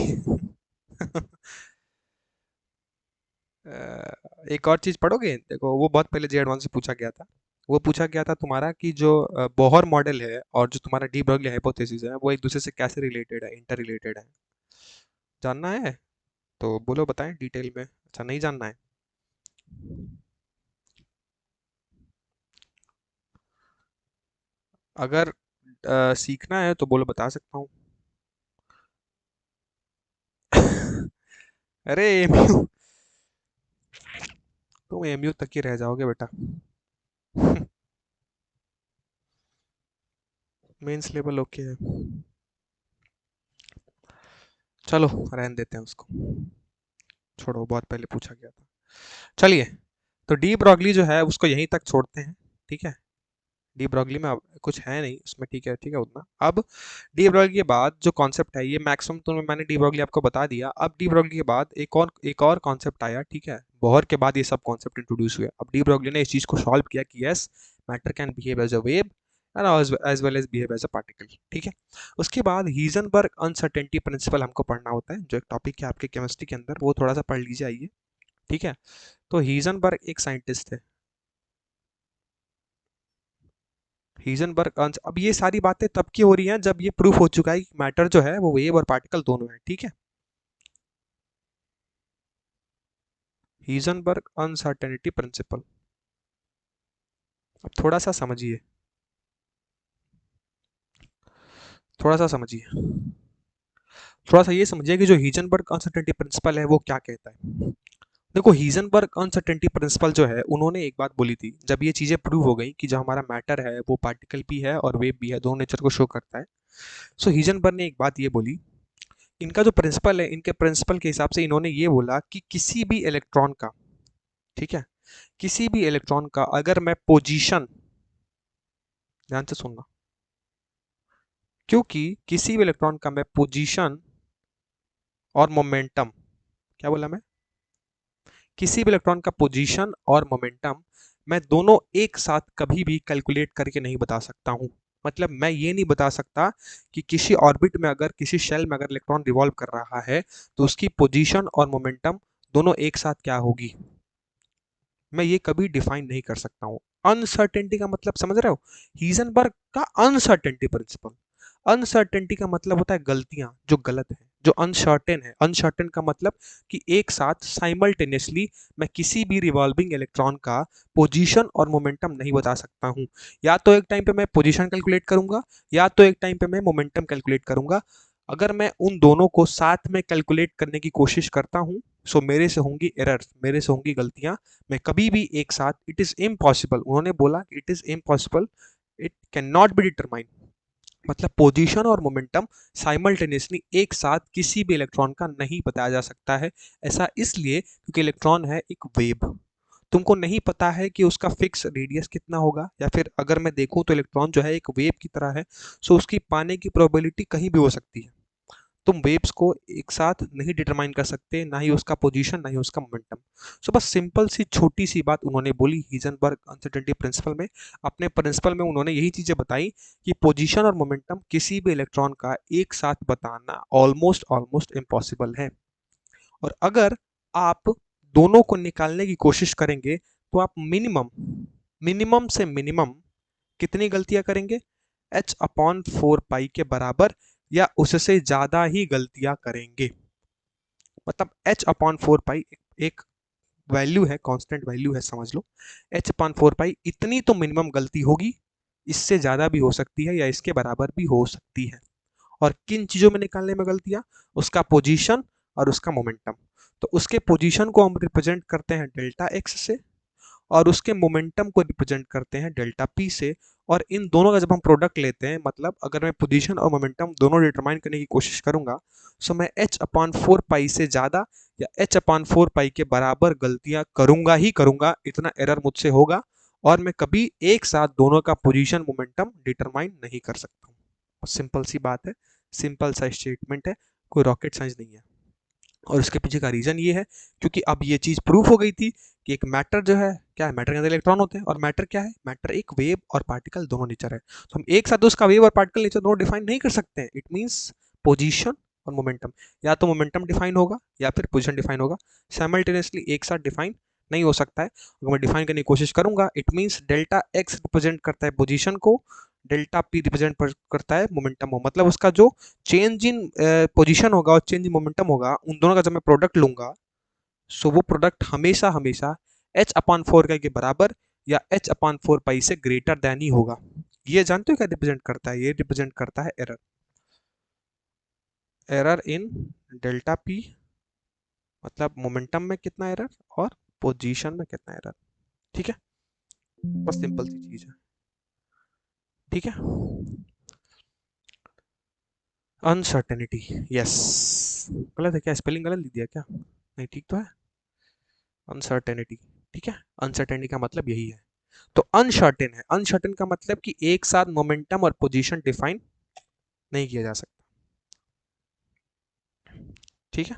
एक और चीज पढ़ोगे, देखो वो बहुत पहले जे एडवांस से पूछा गया था। वो पूछा गया था तुम्हारा कि जो बोहर मॉडल है और जो तुम्हारा डी ब्रॉगली हाइपोथेसिस है वो एक दूसरे से कैसे रिलेटेड है, इंटर रिलेटेड है, जानना है? तो बोलो, बताएं डिटेल में। अच्छा, नहीं जानना है? अगर सीखना है तो बोलो, बता सकता हूँ। अरे एमयू, तुम एमयू तक ही रह जाओगे बेटा। मेंस लेवल ओके है, चलो रहने देते हैं उसको, छोड़ो, बहुत पहले पूछा गया था। चलिए, तो डी ब्रॉगली जो है उसको यहीं तक छोड़ते हैं। ठीक है, डी ब्रॉगली में अब कुछ है नहीं उसमें, ठीक है, ठीक है उतना। अब डी ब्रॉगली के बाद जो कॉन्सेप्ट है, ये मैक्सिमम तो मैंने डी ब्रॉगली आपको बता दिया। अब डी ब्रॉगली के बाद एक और कॉन्सेप्ट आया। ठीक है, बोहर के बाद ये सब कॉन्सेप्ट इंट्रोड्यूस हुए। अब डी ब्रॉगली ने इस चीज को सॉल्व किया कि yes, matter can behave as a wave and as well as behave as a particle. ठीक है, उसके बाद हीजनबर्ग अनसर्टेनिटी प्रिंसिपल हमको पढ़ना होता है, जो एक टॉपिक है आपके केमिस्ट्री के अंदर, वो थोड़ा सा पढ़ लीजिए, आइए। ठीक है, तो हीजनबर्ग एक साइंटिस्ट थे। हीजनबर्ग अब ये सारी बातें तब की हो रही हैं जब ये प्रूफ हो चुका है कि मैटर जो है वो वेव और पार्टिकल दोनों है। ठीक है, हीजनबर्ग अनसर्टेनिटी प्रिंसिपल, अब थोड़ा सा समझिए, थोड़ा सा समझिए, थोड़ा सा ये समझिए कि जो हीजनबर्ग अनसर्टेनिटी प्रिंसिपल है वो क्या कहता है। देखो, हीजनबर्ग अनसर्टेनिटी प्रिंसिपल जो है, उन्होंने एक बात बोली थी, जब ये चीजें प्रूव हो गई कि जो हमारा मैटर है वो पार्टिकल भी है और वेव भी है, दोनों नेचर को शो करता है। सो हीजनबर्ग ने एक बात ये बोली, इनका जो प्रिंसिपल है, इनके प्रिंसिपल के हिसाब से इन्होंने ये बोला कि किसी भी इलेक्ट्रॉन का, ठीक है, किसी भी इलेक्ट्रॉन का अगर मैं पोजीशन, ध्यान से सुनना, क्योंकि किसी भी इलेक्ट्रॉन का मैं पोजीशन और मोमेंटम, क्या बोला मैं, किसी भी इलेक्ट्रॉन का पोजीशन और मोमेंटम मैं दोनों एक साथ कभी भी कैलकुलेट करके नहीं बता सकता हूं। मतलब मैं ये नहीं बता सकता कि किसी ऑर्बिट में, अगर किसी शेल में अगर इलेक्ट्रॉन रिवॉल्व कर रहा है तो उसकी पोजीशन और मोमेंटम दोनों एक साथ क्या होगी, मैं ये कभी डिफाइन नहीं कर सकता हूं। अनसर्टेनिटी का मतलब समझ रहे हो, हीजनबर्ग का अनसर्टेनिटी प्रिंसिपल, अनसर्टेनिटी का मतलब होता है गलतियां, जो गलत है, जो अनसर्टेन है। अनसर्टेन का मतलब कि एक साथ साइमल्टेनियसली मैं किसी भी रिवॉल्विंग इलेक्ट्रॉन का पोजीशन और मोमेंटम नहीं बता सकता हूं। या तो एक टाइम पे मैं पोजीशन कैलकुलेट करूंगा, या तो एक टाइम पे मैं मोमेंटम कैलकुलेट करूंगा। अगर मैं उन दोनों को साथ में कैलकुलेट करने की कोशिश करता हूं सो मेरे से होंगी एरर्स, मेरे से होंगी गलतियां। मैं कभी भी एक साथ, इट इज इम्पॉसिबल, उन्होंने बोला it is impossible, it can not be determine, मतलब पोजीशन और मोमेंटम साइमल्टेनियसली एक साथ किसी भी इलेक्ट्रॉन का नहीं बताया जा सकता है। ऐसा इसलिए क्योंकि इलेक्ट्रॉन है एक वेव। तुमको नहीं पता है कि उसका फिक्स रेडियस कितना होगा, या फिर अगर मैं देखूं तो इलेक्ट्रॉन जो है एक वेव की तरह है, सो उसकी पाने की प्रोबेबिलिटी कहीं भी हो सकती है। तुम वेव्स को एक साथ नहीं डिटरमाइन कर सकते, ना ही उसका पोजीशन, ना ही उसका मोमेंटम। सो बस सिंपल सी छोटी सी बात उन्होंने बोली हीजनबर्ग अनसर्टेनिटी प्रिंसिपल में। अपने प्रिंसिपल में उन्होंने यही चीजें बताई कि पोजीशन और मोमेंटम किसी भी इलेक्ट्रॉन का एक साथ बताना ऑलमोस्ट ऑलमोस्ट इम्पॉसिबल है। और अगर आप दोनों को निकालने की कोशिश करेंगे तो आप मिनिमम मिनिमम से मिनिमम कितनी गलतियां करेंगे? एच अपॉन फोर पाई के बराबर या उससे ज्यादा ही गलतियां करेंगे। मतलब एच अपॉन फोर पाई एक वैल्यू है, कांस्टेंट वैल्यू है, समझ लो। एच अपॉन फोर पाई इतनी तो मिनिमम गलती होगी, इससे ज्यादा भी हो सकती है या इसके बराबर भी हो सकती है। और किन चीजों में निकालने में गलतियां? उसका पोजीशन और उसका मोमेंटम। तो उसके पोजीशन को हम रिप्रेजेंट करते हैं डेल्टा एक्स से, और उसके मोमेंटम को रिप्रेजेंट करते हैं डेल्टा पी से। और इन दोनों का जब हम प्रोडक्ट लेते हैं, मतलब अगर मैं पोजीशन और मोमेंटम दोनों डिटरमाइन करने की कोशिश करूंगा, सो मैं एच अपॉन फोर पाई से ज़्यादा या एच अपॉन फोर पाई के बराबर गलतियां करूंगा ही करूंगा, इतना एरर मुझसे होगा। और मैं कभी एक साथ दोनों का पोजीशन मोमेंटम डिटरमाइन नहीं कर सकता हूँ। सिंपल सी बात है, सिंपल सा स्टेटमेंट है, कोई रॉकेट साइंस नहीं है। और उसके पीछे का रीजन ये है क्योंकि अब ये चीज प्रूफ हो गई थी कि एक मैटर जो है, क्या है, मैटर के अंदर इलेक्ट्रॉन होते हैं। और मैटर क्या है? मैटर एक वेव और पार्टिकल दोनों नेचर है। तो हम एक साथ उसका वेव और पार्टिकल नेचर दोनों डिफाइन नहीं कर सकते हैं। इट मींस पोजीशन और मोमेंटम, या तो मोमेंटम डिफाइन होगा या फिर पोजीशन डिफाइन होगा। साइमल्टेनियसली एक साथ डिफाइन नहीं हो सकता है। अगर मैं डिफाइन करने की कोशिश करूंगा, it means delta x represent करता है पोजीशन को, डेल्टा पी रिप्रेजेंट करता है मोमेंटम को। मतलब उसका जो चेंज इन पोजीशन होगा और चेंज इन मोमेंटम होगा, उन दोनों का जब मैं प्रोडक्ट लूंगा, सो वो प्रोडक्ट हमेशा हमेशा एच अपॉन फोर के बराबर या एच अपॉन फोर पाई से ग्रेटर देन ही होगा। ये जानते हो क्या रिप्रेजेंट करता है? ये रिप्रेजेंट करता है error. Error in delta P, मतलब मोमेंटम में कितना एरर और पोजीशन में कितना एरर। ठीक है, बस सिंपल सी चीज है। ठीक है। Uncertainty, yes. गलत है क्या? स्पेलिंग गलत लिख दिया क्या? नहीं, ठीक तो है। अनसर्टेनिटी, ठीक है। अनसर्टेनिटी का मतलब यही है। तो अनसर्टेन है, अनसर्टेन का मतलब कि एक साथ मोमेंटम और पोजीशन डिफाइन नहीं किया जा सकता। ठीक है,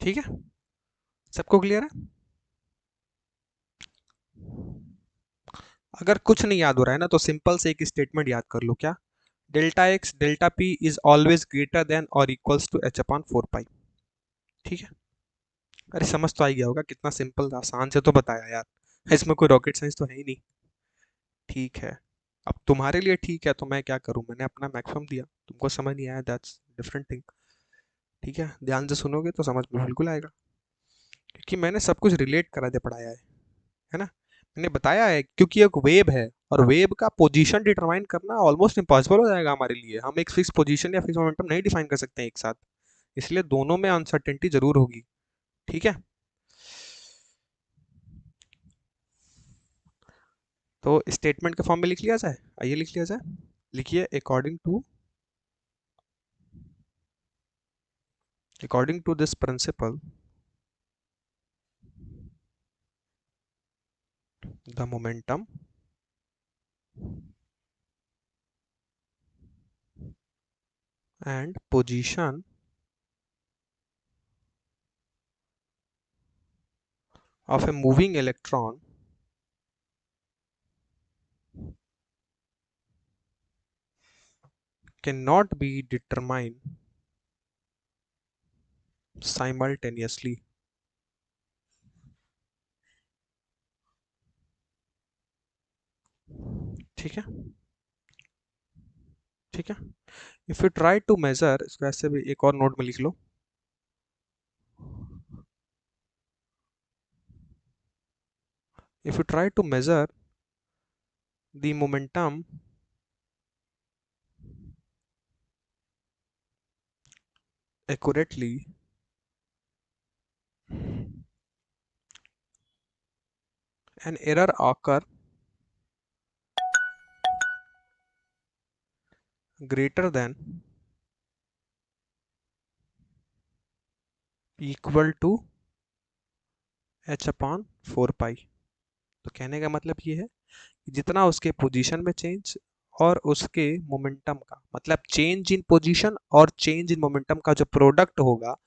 ठीक है, सबको क्लियर है? अगर कुछ नहीं याद हो रहा है ना, तो सिंपल से एक स्टेटमेंट याद कर लो। क्या? Delta x delta p is always greater than और equals to h upon four pi. ठीक है। अरे समझ तो आ ही गया होगा, कितना सिंपल आसान से तो बताया यार, इसमें कोई रॉकेट साइंस तो है ही नहीं। ठीक है, अब तुम्हारे लिए ठीक है तो मैं क्या करूं, मैंने अपना मैक्सिमम दिया, तुमको समझ नहीं आया, दैट्स डिफरेंट थिंग। ठीक है, ध्यान से सुनोगे तो समझ में बिल्कुल आएगा, क्योंकि मैंने सब कुछ रिलेट करा दे पढ़ाया है ना। मैंने बताया है क्योंकि एक वेव है, और वेव का पोजीशन डिटरमाइन करना ऑलमोस्ट इम्पॉसिबल हो जाएगा हमारे लिए। हम एक फिक्स पोजीशन या फिक्स मोमेंटम नहीं डिफाइन कर सकते हैं एक साथ, इसलिए दोनों में अनसर्टेनिटी जरूर होगी। ठीक है, तो स्टेटमेंट के फॉर्म में लिख लिया जाए, आइए लिख लिया जाए। लिखिए, according to this principle, the momentum and position of a moving electron cannot be determined simultaneously. ठीक है, ठीक है। If you try to measure, इसको ऐसे भी एक और नोट में लिख लो। If you try to measure the momentum accurately, an error occur greater than equal to h upon 4 pi. तो कहने का मतलब ये है कि जितना उसके पोजीशन में चेंज और उसके मोमेंटम का, मतलब चेंज इन पोजीशन और चेंज इन मोमेंटम का जो प्रोडक्ट होगा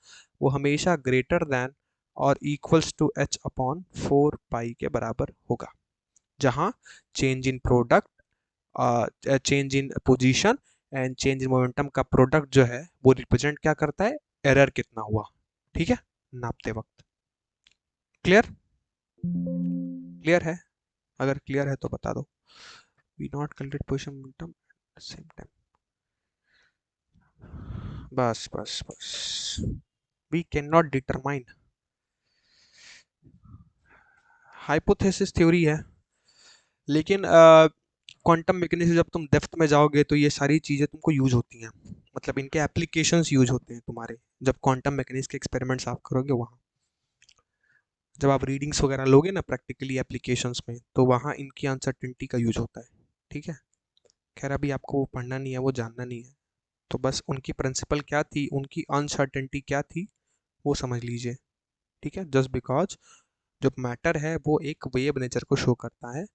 वो हमेशा ग्रेटर देन और इक्वल्स टू एच अपॉन 4 पाई के बराबर होगा, जहां change in product, change in position and change in momentum का प्रोडक्ट जो है वो रिप्रेजेंट क्या करता है, एरर कितना हुआ, ठीक है, नापते वक्त। क्लियर? क्लियर है? अगर क्लियर है तो बता दो। We not calculate position momentum same time. बस बस बस, we can not determine. Hypothesis theory है, लेकिन क्वांटम मैकेनिक्स जब तुम डेप्थ में जाओगे तो ये सारी चीज़ें तुमको यूज होती हैं, मतलब इनके एप्लीकेशंस यूज होते हैं तुम्हारे, जब क्वांटम मैकेनिक्स के एक्सपेरिमेंट्स आप करोगे वहाँ, जब आप रीडिंग्स वगैरह लोगे ना प्रैक्टिकली एप्लीकेशंस में, तो वहाँ इनकी अनसर्टेनिटी का यूज होता है, ठीक है। खैर अभी आपको वो पढ़ना नहीं है, वो जानना नहीं है, तो बस उनकी प्रिंसिपल क्या थी, उनकी अनसर्टेनिटी क्या थी, वो समझ लीजिए, ठीक है। जस्ट बिकॉज जो मैटर है वो एक वेव नेचर को शो करता है,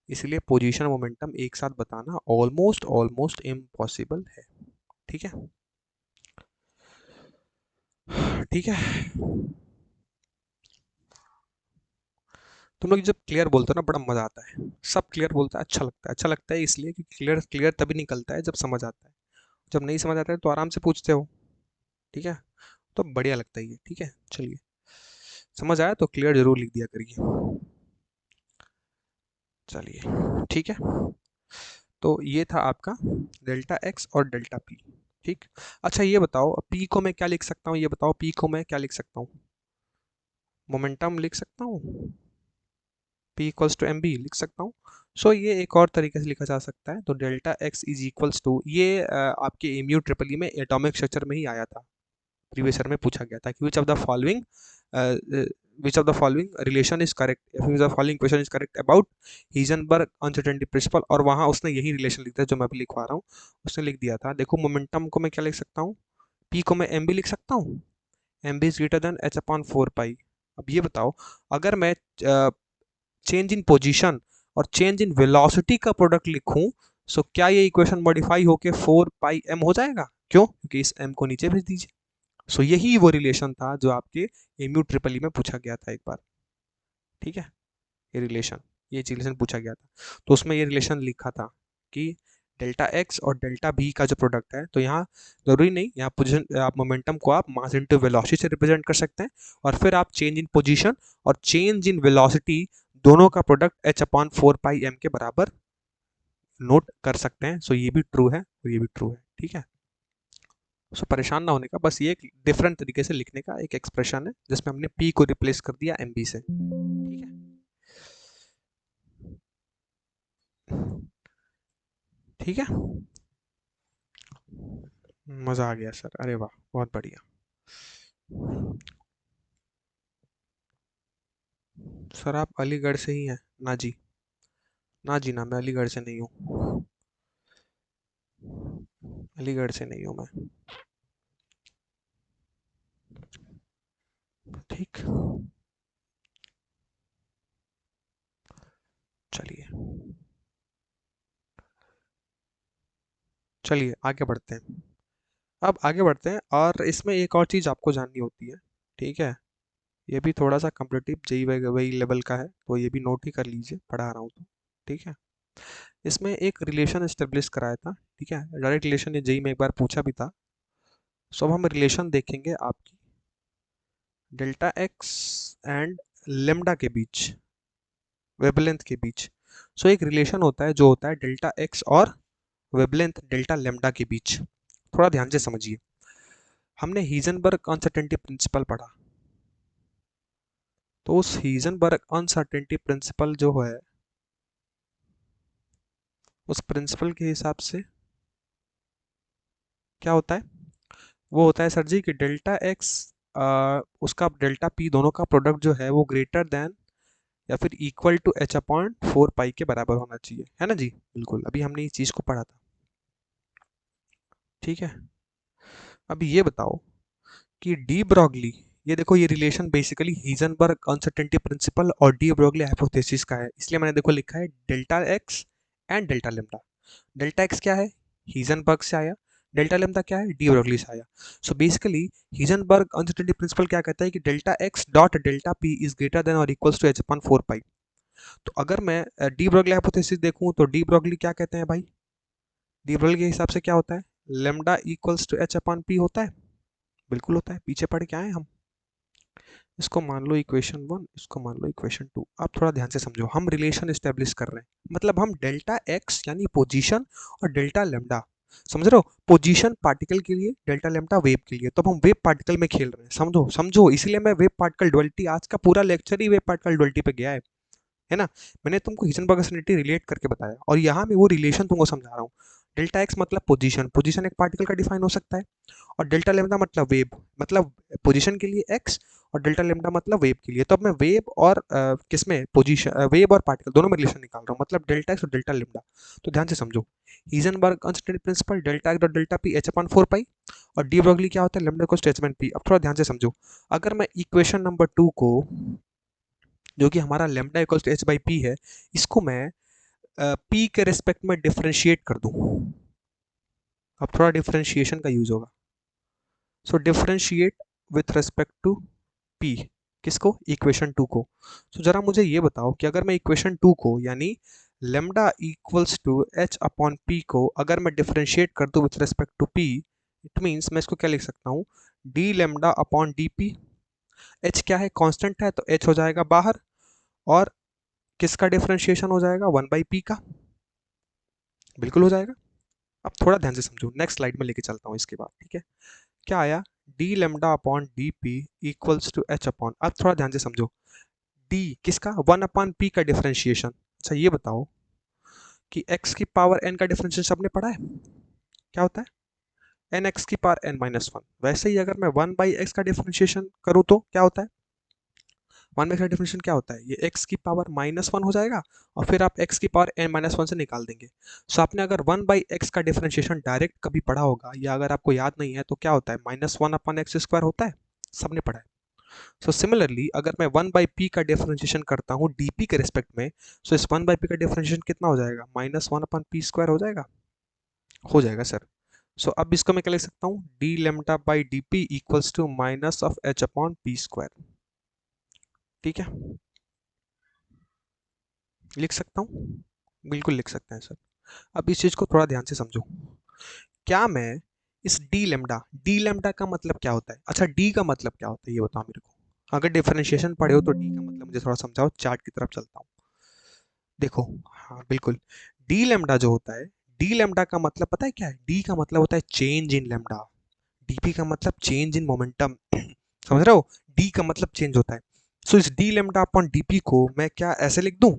इसलिए पोजीशन मोमेंटम एक साथ बताना ऑलमोस्ट ऑलमोस्ट इम्पॉसिबल है, ठीक है। ठीक है, तुम लोग जब क्लियर बोलते हो ना बड़ा मजा आता है, सब क्लियर बोलता है, अच्छा लगता है इसलिए कि क्लियर क्लियर तभी निकलता है जब समझ आता है, जब नहीं समझ आता है तो आराम से पूछते हो, ठीक है, तो बढ़िया लगता है ये, ठीक है। चलिए, समझ आया तो क्लियर जरूर लिख दिया करिए। चलिए ठीक है, तो ये था आपका डेल्टा एक्स और डेल्टा पी, ठीक। अच्छा ये बताओ पी को मैं क्या लिख सकता हूँ, ये बताओ पी को मैं क्या लिख सकता हूँ, मोमेंटम लिख सकता हूँ, p equals to m b लिख सकता हूँ। सो ये एक और तरीके से लिखा जा सकता है, तो delta x is equals to, ये आपके एम यू ट्रिपल ई में एटॉमिक स्ट्रक्चर में ही आया था, प्रीवियस ईयर में पूछा गया था कि which of the following relation is correct, which of the following question is correct about Heisenberg uncertainty principle, और वहाँ उसने यही रिलेशन लिखा है जो मैं अभी लिखवा रहा हूँ, उसने लिख दिया था। देखो मोमेंटम को मैं क्या लिख सकता हूँ, पी को मैं एम बी लिख सकता हूँ, m b is greater than h upon 4 pi. अब ये बताओ अगर मैं चेंज इन पोजीशन और चेंज इन वेलोसिटी का प्रोडक्ट लिखूं, सो क्या ये इक्वेशन मॉडिफाई होके 4 पाई एम हो जाएगा? क्यों? क्योंकि इस एम को नीचे भेज दीजिए। सो यही वो रिलेशन था जो आपके एम यू ट्रिपल ई में पूछा गया था एक बार, ठीक है। ये रिलेशन, ये रिलेशन पूछा गया था, तो उसमें ये रिलेशन लिखा था कि डेल्टा एक्स और डेल्टा बी का जो प्रोडक्ट है, तो यहाँ जरूरी नहीं, यहाँ पोजिशन आप मोमेंटम को आप मास इनटू वेलोसिटी से रिप्रेजेंट कर सकते हैं, और फिर आप चेंज इन पोजीशन और चेंज इन वेलोसिटी दोनों का प्रोडक्ट एच अपॉन 4 पाई एम के बराबर नोट कर सकते हैं। सो ये भी ट्रू है और ये भी ट्रू है, ठीक है। सो परेशान ना होने का, बस ये एक डिफरेंट तरीके से लिखने का एक एक्सप्रेशन है जिसमें हमने पी को रिप्लेस कर दिया एम बी से, ठीक है। ठीक है, मजा आ गया सर, अरे वाह बहुत बढ़िया। सर आप अलीगढ़ से ही हैं? ना जी, ना जी ना, मैं अलीगढ़ से नहीं हूँ, अलीगढ़ से नहीं हूँ मैं, ठीक। चलिए, चलिए आगे बढ़ते हैं। अब आगे बढ़ते हैं और इसमें एक और चीज़ आपको जाननी होती है, ठीक है। ये भी थोड़ा सा कम्पिटिटिव जेई वही लेवल का है, तो ये भी नोट ही कर लीजिए, पढ़ा रहा हूँ तो, ठीक है। इसमें एक रिलेशन एस्टेब्लिश कराया था, ठीक है, डायरेक्ट रिलेशन ये जेई में एक बार पूछा भी था। सो अब हम रिलेशन देखेंगे आपकी डेल्टा एक्स एंड लेमडा के बीच, वेवलेंथ के बीच। सो एक रिलेशन होता है जो होता है डेल्टा एक्स और वेवलेंथ डेल्टा लेमडा के बीच। थोड़ा ध्यान से समझिए, हमने हीजनबर्ग अनसर्टेनिटी प्रिंसिपल पढ़ा, तो उस हीजनबर्ग अनसर्टेनिटी प्रिंसिपल जो है, उस प्रिंसिपल के हिसाब से क्या होता है, वो होता है सर जी कि डेल्टा एक्स उसका डेल्टा पी दोनों का प्रोडक्ट जो है वो ग्रेटर देन या फिर इक्वल टू एच अपॉइंट 4 पाई के बराबर होना चाहिए, है ना जी, बिल्कुल, अभी हमने इस चीज़ को पढ़ा था। ठीक है। अब ये बताओ कि डी ब्रॉगली, ये देखो ये relation basically Heisenberg uncertainty principle और डी ब्रॉगली हाइपोथेसिस का है, इसलिए मैंने देखो लिखा है delta x and delta lambda. Delta x क्या है, हीजनबर्ग से आया। डेल्टा लेम्डा क्या है, डी ब्रॉगली से आया। So basically Heisenberg uncertainty principal क्या कहता है कि delta x dot delta p is greater than और equals to h upon 4 pi. तो अगर मैं डी ब्रॉगली हाइपोथेसिस देखूं तो डी ब्रॉगली क्या कहते हैं भाई, डी ब्रॉगली के हिसाब से क्या होता है, lambda equals to h upon p होता है। बिल्कुल होता है, पीछे पढ़ के आए हम। इसको मान लो इक्वेशन 1, इसको मान लो इक्वेशन 2। आप थोड़ा ध्यान से समझो, हम रिलेशन एस्टेब्लिश कर रहे हैं, मतलब हम डेल्टा एक्स यानी पोजीशन और डेल्टा लेम्डा, समझ रहे हो, पोजीशन पार्टिकल के लिए, डेल्टा लेम्डा वेव के लिए, तो अब हम वेव पार्टिकल में खेल रहे हैं, समझो समझो, इसीलिए मैं वेव पार्टिकल ड्युअलिटी, आज का पूरा लेक्चर ही वेव पार्टिकल ड्युअलिटी पे गया है ना। मैंने तुमको हिजनबर्ग अनसर्टेनिटी रिलेट करके बताया और यहाँ मैं वो रिलेशन तुमको समझा रहा हूँ। डेल्टा एक्स मतलब पोजीशन, पोजीशन एक पार्टिकल का डिफाइन हो सकता है, और डेल्टा लेम्डा मतलब वेव, मतलब पोजीशन के लिए एक्स, और डेल्टा लेम्डा मतलब वेव के लिए। तो अब मैं वेव और किसमें पोजीशन, वेव और पार्टिकल दोनों में रिलेशन निकाल रहा हूँ, मतलब डेल्टा एक्स और डेल्टा लेम्डा। तो ध्यान से समझो, Heisenberg uncertainty principal delta x और डेल्टा पी एच अपॉन 4 पाई, और डी ब्रॉगली क्या होता है, लेम्डा को स्टेटमेंट पी। अब थोड़ा ध्यान से समझो, अगर मैं इक्वेशन नंबर 2 को, जो कि हमारा lambda equals to h by p है, इसको मैं पी के रिस्पेक्ट में डिफरेंशिएट कर दूं। अब थोड़ा डिफरेंशिएशन का यूज होगा। So differentiate with respect to p, किसको, इक्वेशन 2 को। तो जरा मुझे ये बताओ कि अगर मैं इक्वेशन 2 को यानी lambda equals to h upon p को अगर मैं डिफरेंशिएट कर दूं with respect to p, it means मैं इसको क्या लिख सकता हूँ, d lambda upon d p. H क्या है, कांस्टेंट है, तो एच हो जाएगा बाहर, और किसका डिफरेंशिएशन हो जाएगा, 1/p का, बिल्कुल हो जाएगा। अब थोड़ा ध्यान से समझो, नेक्स्ट स्लाइड में लेके चलता हूँ इसके बाद, ठीक है। क्या आया, d lambda upon d p equals to h upon, अब थोड़ा ध्यान से समझो, डी किसका, 1/p का डिफरेंशिएशन। अच्छा ये बताओ कि x की पावर n का डिफरेंशिएशन सबने पढ़ा है, क्या होता है, एन एक्स की पावर n-1। वैसे ही अगर मैं 1/x का डिफरेंशिएशन करूँ तो क्या होता है, 1/x का डिफरेंशिएशन क्या होता है, ये x की पावर -1 हो जाएगा, और फिर आप x की पावर n-1 से निकाल देंगे। सो आपने अगर 1/x का डिफरेंशिएशन डायरेक्ट कभी पढ़ा होगा, या अगर आपको याद नहीं है तो क्या होता है, -1/x² होता है, सबने पढ़ा है। सो सिमिलरली अगर मैं 1/p का डिफरेंशिएशन करता हूँ dp के रिस्पेक्ट में, सो इस 1/p का डिफरेंशिएशन कितना हो जाएगा, -1/p² हो जाएगा सर। सो अब इसको मैं क्या लिख सकता हूँ, d lambda by d p equals to minus of h upon p square, ठीक है, लिख सकता हूँ, बिल्कुल लिख सकते हैं सर। अब इस चीज़ को थोड़ा ध्यान से समझो, क्या मैं इस डी लेम्डा का मतलब क्या होता है, अच्छा डी का मतलब क्या होता है ये बताओ मेरे को, अगर डिफरेंशिएशन पढ़े हो तो डी का मतलब मुझे थोड़ा समझाओ, चार्ट की तरफ चलता हूँ। देखो, हाँ बिल्कुल, डी लेम्डा जो होता है, डी लेम्डा का मतलब पता है क्या है, डी का मतलब होता है चेंज इन लेम्डा, डीपी का मतलब चेंज इन मोमेंटम, समझ रहे हो, डी का मतलब चेंज होता है। सो इस डी लेम्डा अपॉन डीपी को मैं क्या ऐसे लिख दूं,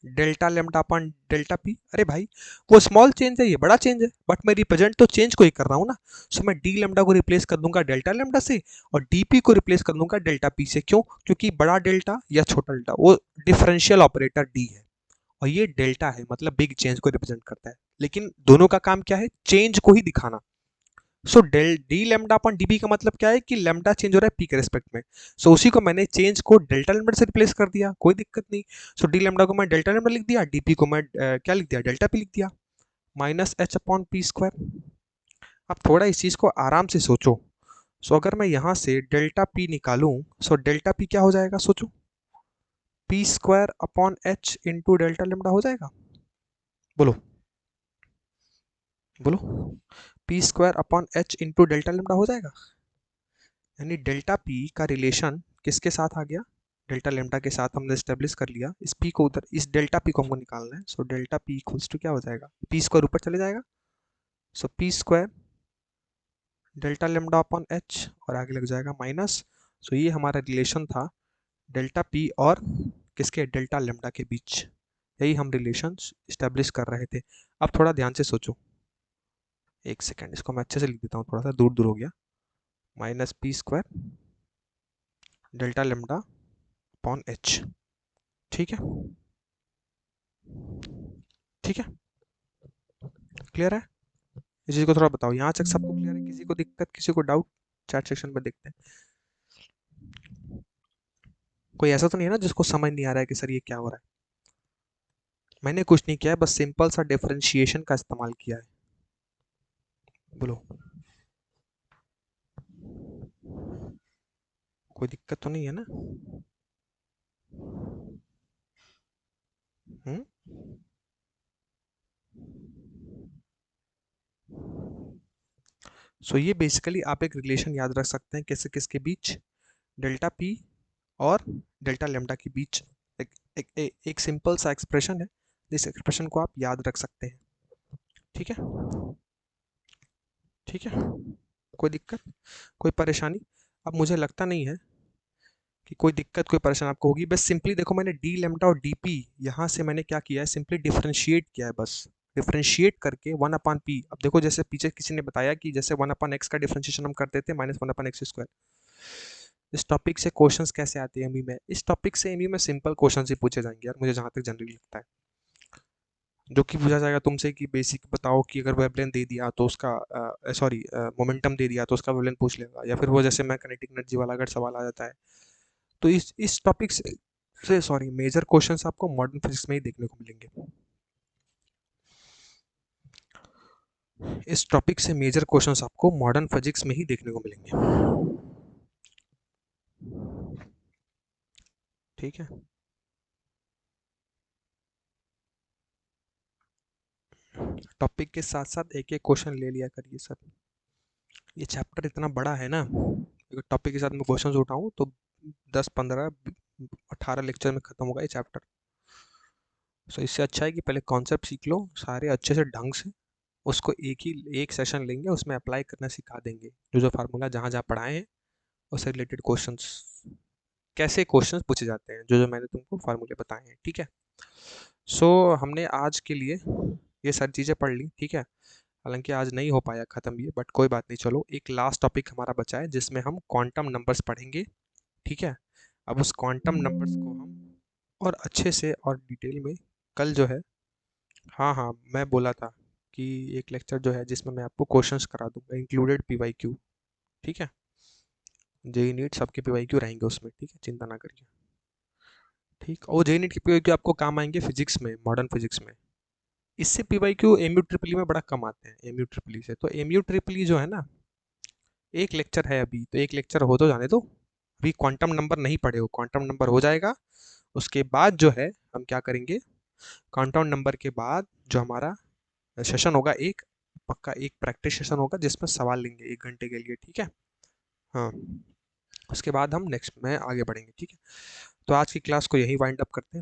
delta lambda upon delta P. अरे भाई वो स्मॉल चेंज है, ये बड़ा चेंज है, बट मैं रिप्रेजेंट तो चेंज को ही कर रहा हूँ ना। सो मैं डी लेम्डा को रिप्लेस कर दूंगा डेल्टा लेम्डा से, और डीपी को रिप्लेस कर दूंगा डेल्टा पी से। क्यों, क्योंकि बड़ा डेल्टा या छोटा डेल्टा वो डिफरेंशियल ऑपरेटर डी है, और ये डेल्टा है, मतलब बिग चेंज को रिप्रेजेंट करता है, लेकिन दोनों का काम क्या है, चेंज को ही दिखाना। So del d lambda upon d b का मतलब क्या है कि लेम्डा चेंज हो रहा है पी के रिस्पेक्ट में। सो उसी को मैंने चेंज को डेल्टा लेम्डा से रिप्लेस कर दिया, कोई दिक्कत नहीं। सो डी लेम्डा को मैं डेल्टा लेम्डा लिख दिया, डीपी को मैं क्या लिख दिया, डेल्टा पी लिख दिया, minus H upon p square. अब थोड़ा इस चीज को आराम से सोचो। सो अगर मैं यहाँ से डेल्टा पी निकालूं, सो डेल्टा पी क्या हो जाएगा, सोचो, P square upon H into delta lambda हो जाएगा, बोलो बोलो, P square upon H into delta lambda हो जाएगा। यानी डेल्टा पी का रिलेशन किसके साथ आ गया, डेल्टा लेम्डा के साथ हमने स्टेब्लिश कर लिया। इस पी को उधर, इस डेल्टा पी को हमको निकालना है। So delta p equals to क्या हो जाएगा, पी स्क्वायर ऊपर चले जाएगा, so p square delta lambda upon h, और आगे लग जाएगा माइनस। सो ये हमारा रिलेशन था डेल्टा पी और किसके, डेल्टा लेम्डा के बीच, यही हम रिलेशन स्टेब्लिश कर रहे थे। अब थोड़ा ध्यान से सोचो, एक सेकेंड, इसको मैं अच्छे से लिख देता हूँ, थोड़ा सा दूर दूर हो गया, minus P square delta lambda upon H, ठीक है, ठीक है, क्लियर है, इस चीज़ को थोड़ा बताओ, यहाँ तक सबको क्लियर है? किसी को दिक्कत, किसी को डाउट? चैट सेक्शन में देखते हैं। कोई ऐसा तो नहीं है ना जिसको समझ नहीं आ रहा है कि सर ये क्या हो रहा है? मैंने कुछ नहीं किया है, बस सिंपल सा डिफरेंशिएशन का इस्तेमाल किया है। बोलो, कोई दिक्कत तो नहीं है ना? हम्म। सो ये बेसिकली आप एक रिलेशन याद रख सकते हैं किससे किसके बीच, डेल्टा पी और डेल्टा लेम्डा के बीच। एक सिंपल सा एक्सप्रेशन है, इस एक्सप्रेशन को आप याद रख सकते हैं। ठीक है, ठीक है, कोई दिक्कत, कोई परेशानी? अब मुझे लगता नहीं है कि कोई दिक्कत, कोई परेशानी आपको होगी। बस सिंपली देखो, मैंने डी लेम्डा और डी पी यहाँ से मैंने क्या किया है, सिंपली डिफरेंशिएट किया है। बस डिफरेंशिएट करके वन अपान पी। अब देखो, जैसे पीछे किसी ने बताया कि जैसे वन अपान एक्स का डिफरेंशिएशन हम करते थे minus one upon x square. इस टॉपिक से क्वेश्चंस कैसे आते हैं एमयू में? इस टॉपिक से एमयू में सिंपल क्वेश्चन ही पूछे जाएंगे यार, मुझे जहाँ तक जनरली लगता है। जो कि पूछा जाएगा तुमसे कि बेसिक बताओ कि अगर वेवलेंथ दे दिया तो उसका सॉरी मोमेंटम दे दिया तो उसका वेवलेंथ पूछ लेगा, या फिर वो जैसे मैं काइनेटिक एनर्जी वाला अगर सवाल आ जाता है। तो इस टॉपिक से सॉरी मेजर क्वेश्चंस आपको मॉडर्न फिजिक्स में ही देखने को मिलेंगे। इस टॉपिक से मेजर क्वेश्चंस आपको मॉडर्न फिजिक्स में ही देखने को मिलेंगे। ठीक है, टॉपिक के साथ साथ एक एक क्वेश्चन ले लिया करिए सर। ये चैप्टर इतना बड़ा है ना, अगर टॉपिक के साथ मैं क्वेश्चन उठाऊं तो 10 15 18 लेक्चर में खत्म होगा ये चैप्टर। सो इससे अच्छा है कि पहले कॉन्सेप्ट सीख लो सारे अच्छे से ढंग से, उसको एक सेशन लेंगे, उसमें अप्लाई करना सिखा देंगे। जो जो फार्मूला जहाँ जहाँ पढ़ाए हैं उससे रिलेटेड क्वेश्चंस, कैसे क्वेश्चंस पूछे जाते हैं, जो जो मैंने तुमको फार्मूले बताए हैं। ठीक है, सो हमने आज के लिए ये सारी चीज़ें पढ़ ली। ठीक है, हालांकि आज नहीं हो पाया ख़त्म ये, बट कोई बात नहीं। चलो, एक लास्ट टॉपिक हमारा बचा है जिसमें हम क्वांटम नंबर्स पढ़ेंगे। ठीक है, अब उस क्वांटम नंबर्स को हम और अच्छे से और डिटेल में कल जो है, हाँ हाँ मैं बोला था कि एक लेक्चर जो है जिसमें मैं आपको क्वेश्चंस करा दूंगा, इंक्लूडेड पीवाईक्यू। ठीक है, जेई नीट सबके पीवाईक्यू रहेंगे उसमें। ठीक है, चिंता ना करिए। ठीक, और जेई नीट के पीवाईक्यू आपको काम आएंगे फिजिक्स में, मॉडर्न फिजिक्स में। इससे पीवाईक्यू एमयू ट्रिपल में बड़ा कम आते हैं, एमयू ट्रिपल से। तो एमयू ट्रिपल जो है ना, एक लेक्चर है अभी, तो एक लेक्चर हो तो जाने दो। अभी क्वांटम नंबर नहीं पढ़े हो, क्वांटम नंबर हो जाएगा। उसके बाद जो है हम क्या करेंगे, क्वांटम नंबर के बाद जो हमारा सेशन होगा, एक पक्का एक प्रैक्टिस सेशन होगा जिसमें सवाल लेंगे 1 घंटे के लिए। ठीक है, हाँ, उसके बाद हम नेक्स्ट में आगे बढ़ेंगे। ठीक है, तो आज की क्लास को यही वाइंड अप करते हैं।